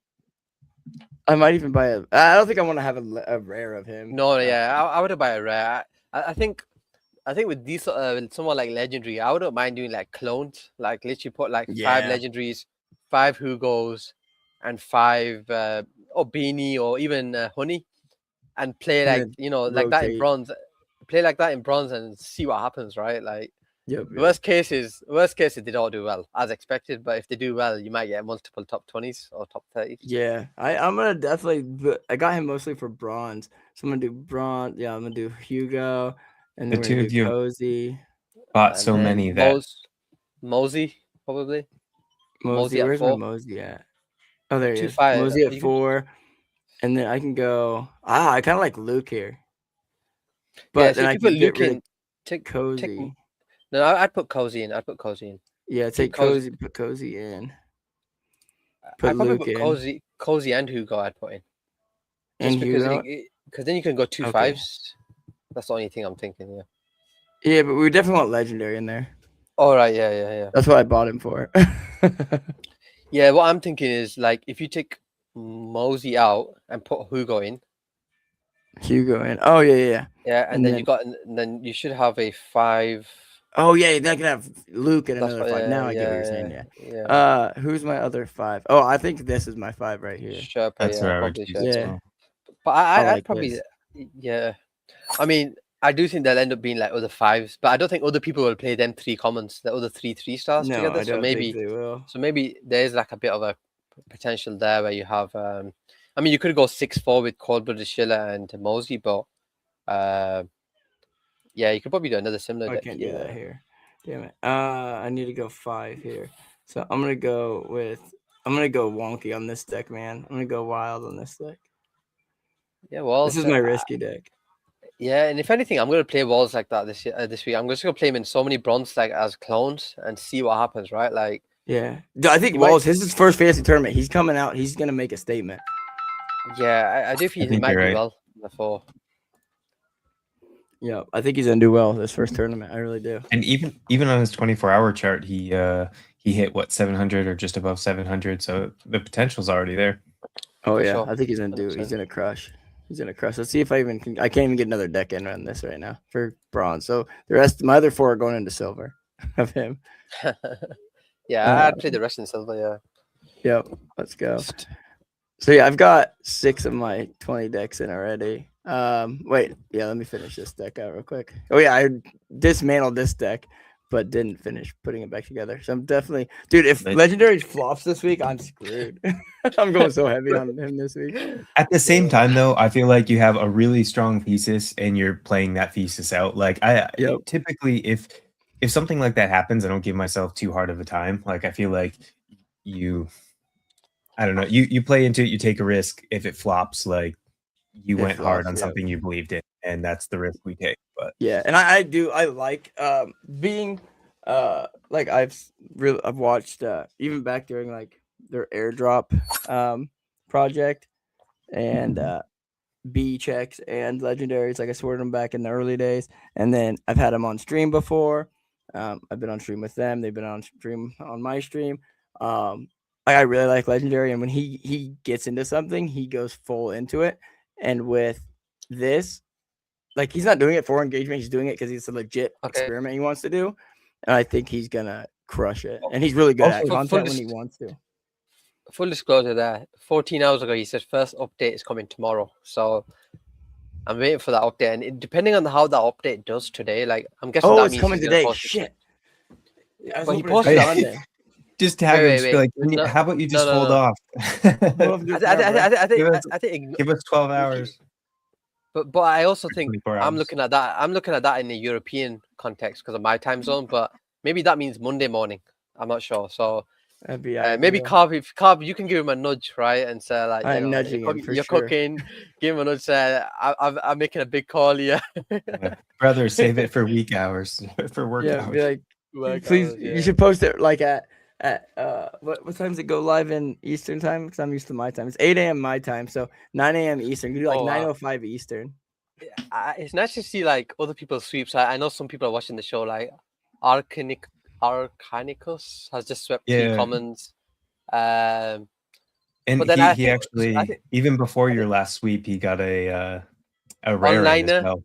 Speaker 1: might even buy I don't think I want to have a rare of him.
Speaker 3: No, yeah, I would buy a rare. I think with these someone like legendary, I wouldn't mind doing like clones, like literally put like 5 legendaries, 5 Hugos, and 5 Beanie or even Honey, and play like like that in bronze. Play like that in bronze and see what happens, right? Like, worst case is they don't do well as expected, but if they do well, you might get multiple top 20s or top 30s.
Speaker 1: Yeah, I'm gonna definitely. I got him mostly for bronze, so I'm gonna do bronze. Yeah, I'm gonna do Hugo, and then
Speaker 2: the 2 of you
Speaker 1: Cozy.
Speaker 2: Bought so many that
Speaker 3: Mosey probably.
Speaker 1: Mosey, where's my Mosey at? Oh, there he is. Mosey at 4, and then I can go. I kind of like Luke here. But then I can get rid of Cozy.
Speaker 3: No, I'd put Cozy in.
Speaker 1: Yeah, take Cozy. Put Cozy in.
Speaker 3: I'd probably put Cozy and Hugo. I'd put in.
Speaker 1: And Hugo,
Speaker 3: because then you can go 2 5s. That's the only thing I'm thinking. Yeah.
Speaker 1: Yeah, but we definitely want legendary in there.
Speaker 3: All right. Yeah.
Speaker 1: That's what I bought him for.
Speaker 3: Yeah, what I'm thinking is like if you take Mosey out and put Hugo in.
Speaker 1: Oh yeah.
Speaker 3: Yeah, and then you should have a 5.
Speaker 1: Oh yeah, that could have Luke and another 5. Now I get what you're saying. Yeah. Who's my other 5? Oh, I think this is my 5 right here.
Speaker 3: Sherpa,
Speaker 2: that's where I would choose.
Speaker 3: Yeah. But I'd
Speaker 1: like
Speaker 3: probably
Speaker 1: this.
Speaker 3: Yeah. I mean, I do think they'll end up being like other 5s, but I don't think other people will play them 3 commons, the other 3 3-stars together.
Speaker 1: I don't think they will.
Speaker 3: So maybe there is like a bit of a potential there where you have I mean, you could go 6-4 with Cold-Blooded Schiller and Mosey, but yeah, you could probably do another similar deck.
Speaker 1: I can't do that here. Damn it. I need to go 5 here. So I'm gonna go wonky on this deck, man. I'm gonna go wild on this deck.
Speaker 3: Yeah, well,
Speaker 1: this is my risky deck.
Speaker 3: Yeah, and if anything, I'm gonna play walls like that this week. I'm just gonna play him in so many bronze like as clones and see what happens, right? Like,
Speaker 1: yeah, I think Walls. This is his first fantasy tournament. He's coming out. He's gonna make a statement.
Speaker 3: Yeah, I do think he might do well before.
Speaker 1: Yeah, I think he's gonna do well this first tournament. I really do.
Speaker 2: And even on his 24-hour chart, he hit what 700 or just above 700. So the potential's already there.
Speaker 1: Oh yeah, sure. I think he's gonna do. He's gonna crush. He's gonna crush. Let's see if I can't even get another deck in on this right now for bronze. So the rest, my other 4 are going into silver of him.
Speaker 3: Yeah, I'd play the rest in silver. Yeah.
Speaker 1: Yep. Let's go. So yeah, I've got 6 of my 20 decks in already. Wait, yeah, let me finish this deck out real quick. Oh yeah, I dismantled this deck, but didn't finish putting it back together. So I'm definitely, dude, if Legendary flops this week, I'm screwed. I'm going so heavy on him this week.
Speaker 2: At the same time, though, I feel like you have a really strong thesis and you're playing that thesis out. Like typically, if something like that happens, I don't give myself too hard of a time. Like I feel like you I don't know. You play into it, you take a risk. If it flops, like you went hard on something you believed in, and that's the risk we take. But
Speaker 1: yeah, and I like being like I've watched even back during like their airdrop project and B checks and legendaries. Like I sorted them back in the early days, and then I've had them on stream before. I've been on stream with them. They've been on stream on my stream. I really like legendary, and when he gets into something, he goes full into it. And with this, like he's not doing it for engagement; he's doing it because it's a legit experiment he wants to do, and I think he's gonna crush it. And he's really good at content when he wants to.
Speaker 3: Full disclosure there, 14 hours ago, he said first update is coming tomorrow. So I'm waiting for that update. And depending on how that update does today, like I'm guessing that
Speaker 1: it's
Speaker 3: means
Speaker 1: coming today. Shit.
Speaker 3: But he posted
Speaker 1: on Monday.
Speaker 2: Just tag him. Wait. Like, how about you just hold off?
Speaker 3: I think
Speaker 2: give us 12 hours.
Speaker 3: But I also think I'm looking at that in the European context because of my time zone. But maybe that means Monday morning. I'm not sure. So maybe Carb, you can give him a nudge, right? And say like,
Speaker 1: I'm nudging him
Speaker 3: you're cooking. Give him a nudge. Say I'm making a big call here.
Speaker 2: Brother, save it for week hours for work hours.
Speaker 1: Be like, please, you should post it like at what time does it go live in Eastern time? Because I'm used to my time. It's 8 a.m. my time, so 9 a.m. Eastern. You do like 9:05 Eastern.
Speaker 3: It's nice to see like other people's sweeps. I know some people are watching the show. Like Arcanicus has just swept 3 commons.
Speaker 2: And then he actually, even before your last sweep, he got a rare as well.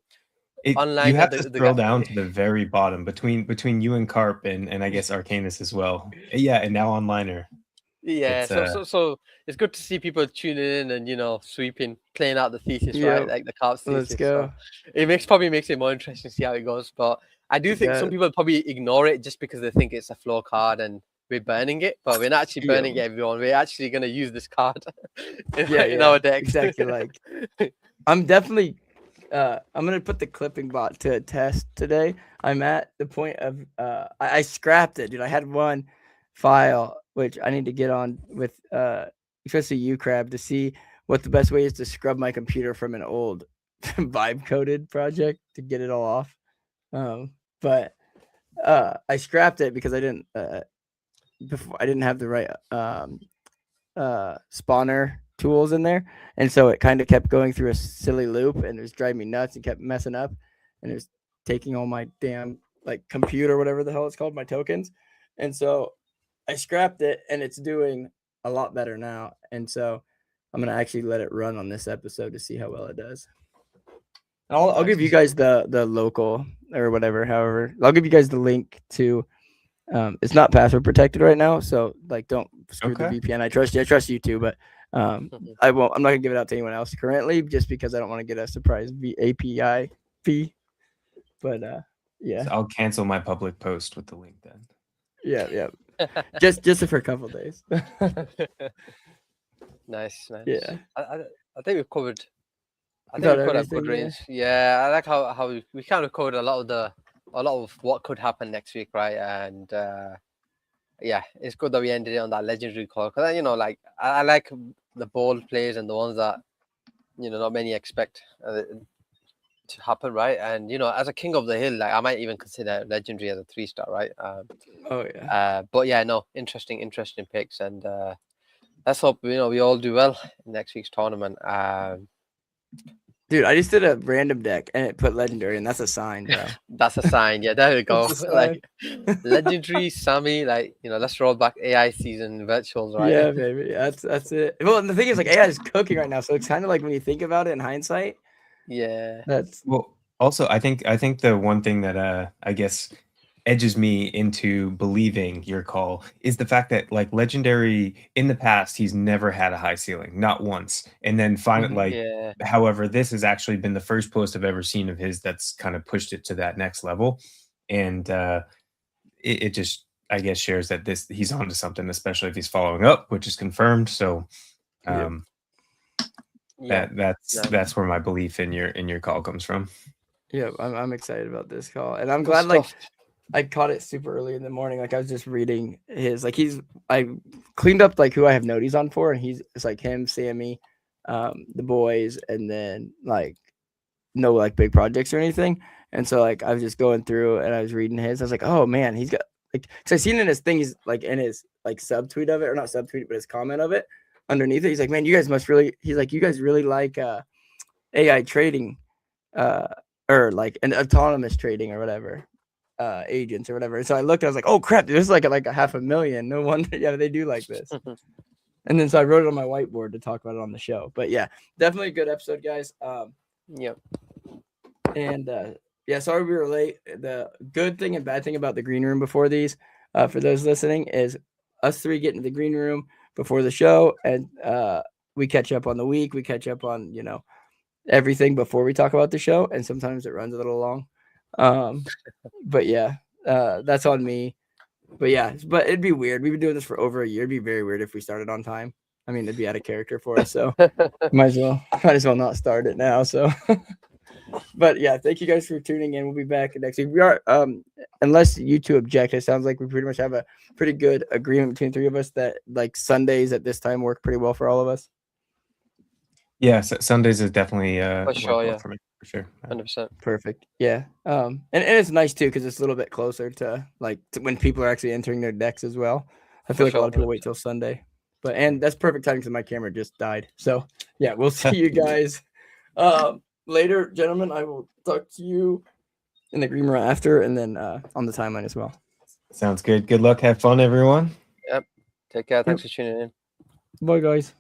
Speaker 2: You have to scroll down to the very bottom between you and Carp and I guess Arcanus as well. Yeah, and now onliner.
Speaker 3: Yeah, so it's good to see people tuning in and sweeping, playing out the thesis, right? Like the Carp's thesis.
Speaker 1: Let's go.
Speaker 3: So it probably makes it more interesting to see how it goes. But I do think some people probably ignore it just because they think it's a floor card and we're burning it, but we're not actually burning it, everyone. We're actually gonna use this card in our deck.
Speaker 1: Exactly. Like I'm definitely I'm gonna put the clipping bot to a test today. I'm at the point of I scrapped it, dude. I had one file which I need to get on with especially Ucrab to see what the best way is to scrub my computer from an old vibe coded project to get it all off. But I scrapped it because I didn't have the right spawner tools in there, and so it kind of kept going through a silly loop, and it was driving me nuts and kept messing up, and it was taking all my damn like compute or whatever the hell it's called, my tokens. And so I scrapped it, and it's doing a lot better now, and so I'm gonna actually let it run on this episode to see how well it does. I'll give you guys the local or whatever, however I'll give you guys the link to it's not password protected right now, so like don't screw the VPN. I trust you too, but I'm not gonna give it out to anyone else currently just because I don't want to get a surprise API fee. But yeah,
Speaker 2: so I'll cancel my public post with the link then.
Speaker 1: Yeah. just for a couple of days.
Speaker 3: Nice.
Speaker 1: Yeah,
Speaker 3: I think we've covered. I think we've got a good range. Yeah, I like how we kind of covered a lot of what could happen next week, right? And yeah, it's good that we ended it on that legendary call because like I like the bold plays and the ones that not many expect to happen, right? And as a king of the hill, like I might even consider legendary as a 3-star, right? But yeah, no, interesting picks, and let's hope we all do well in next week's tournament.
Speaker 1: Dude, I just did a random deck and it put legendary, and that's a sign, bro.
Speaker 3: That's a sign. Yeah, there we go. Like legendary, Sammy. Like let's roll back AI season virtuals, right?
Speaker 1: Yeah, baby. That's it. Well, and the thing is, like AI is cooking right now, so it's kind of like when you think about it in hindsight.
Speaker 3: Yeah.
Speaker 2: Also, I think the one thing that I guess edges me into believing your call is the fact that like legendary in the past he's never had a high ceiling, not once, and then finally however this has actually been the first post I've ever seen of his that's kind of pushed it to that next level, and it just I guess shares that he's onto something, especially if he's following up, which is confirmed. So that's where my belief in your call comes from.
Speaker 1: Yeah, I'm excited about this call, and I'm glad like I caught it super early in the morning. Like I was just reading his, like I cleaned up like who I have noties on for, and it's like him, Sammy, the boys, and then like no like big projects or anything. And so like I was just going through and I was reading his. I was like, oh man, he's got like, because I seen in his thing, he's like in his like subtweet of it, or not subtweet, but his comment of it underneath it. He's like, man, you guys must really. He's like, you guys really like AI trading, or like an autonomous trading or whatever. Agents or whatever. So I looked, I was like, oh crap, there's like a 500,000. No wonder, yeah, they do like this. And then so I wrote it on my whiteboard to talk about it on the show. But yeah, definitely a good episode, guys.
Speaker 3: Yep.
Speaker 1: And yeah, sorry we were late. The good thing and bad thing about the green room before these, for those listening, is us three get into the green room before the show, and we catch up on the week. We catch up on everything before we talk about the show, and sometimes it runs a little long. But yeah, that's on me. But yeah, but it'd be weird. We've been doing this for over a year. It'd be very weird if we started on time. I mean, it'd be out of character for us. So might as well not start it now. So, but yeah, thank you guys for tuning in. We'll be back next week. We are, unless you two object, it sounds like we pretty much have a pretty good agreement between three of us that like Sundays at this time work pretty well for all of us.
Speaker 2: Yeah, Sundays is definitely
Speaker 3: for sure, yeah,
Speaker 2: for me, for sure.
Speaker 3: 100%.
Speaker 1: Perfect. Yeah. And it's nice too because it's a little bit closer to when people are actually entering their decks as well. I feel like a lot of people wait till Sunday, and that's perfect timing because my camera just died. So yeah, we'll see you guys later, gentlemen. I will talk to you in the green room after, and then on the timeline as well.
Speaker 2: Sounds good. Good luck. Have fun, everyone.
Speaker 3: Yep. Take care. Thanks for tuning in.
Speaker 1: Bye, guys.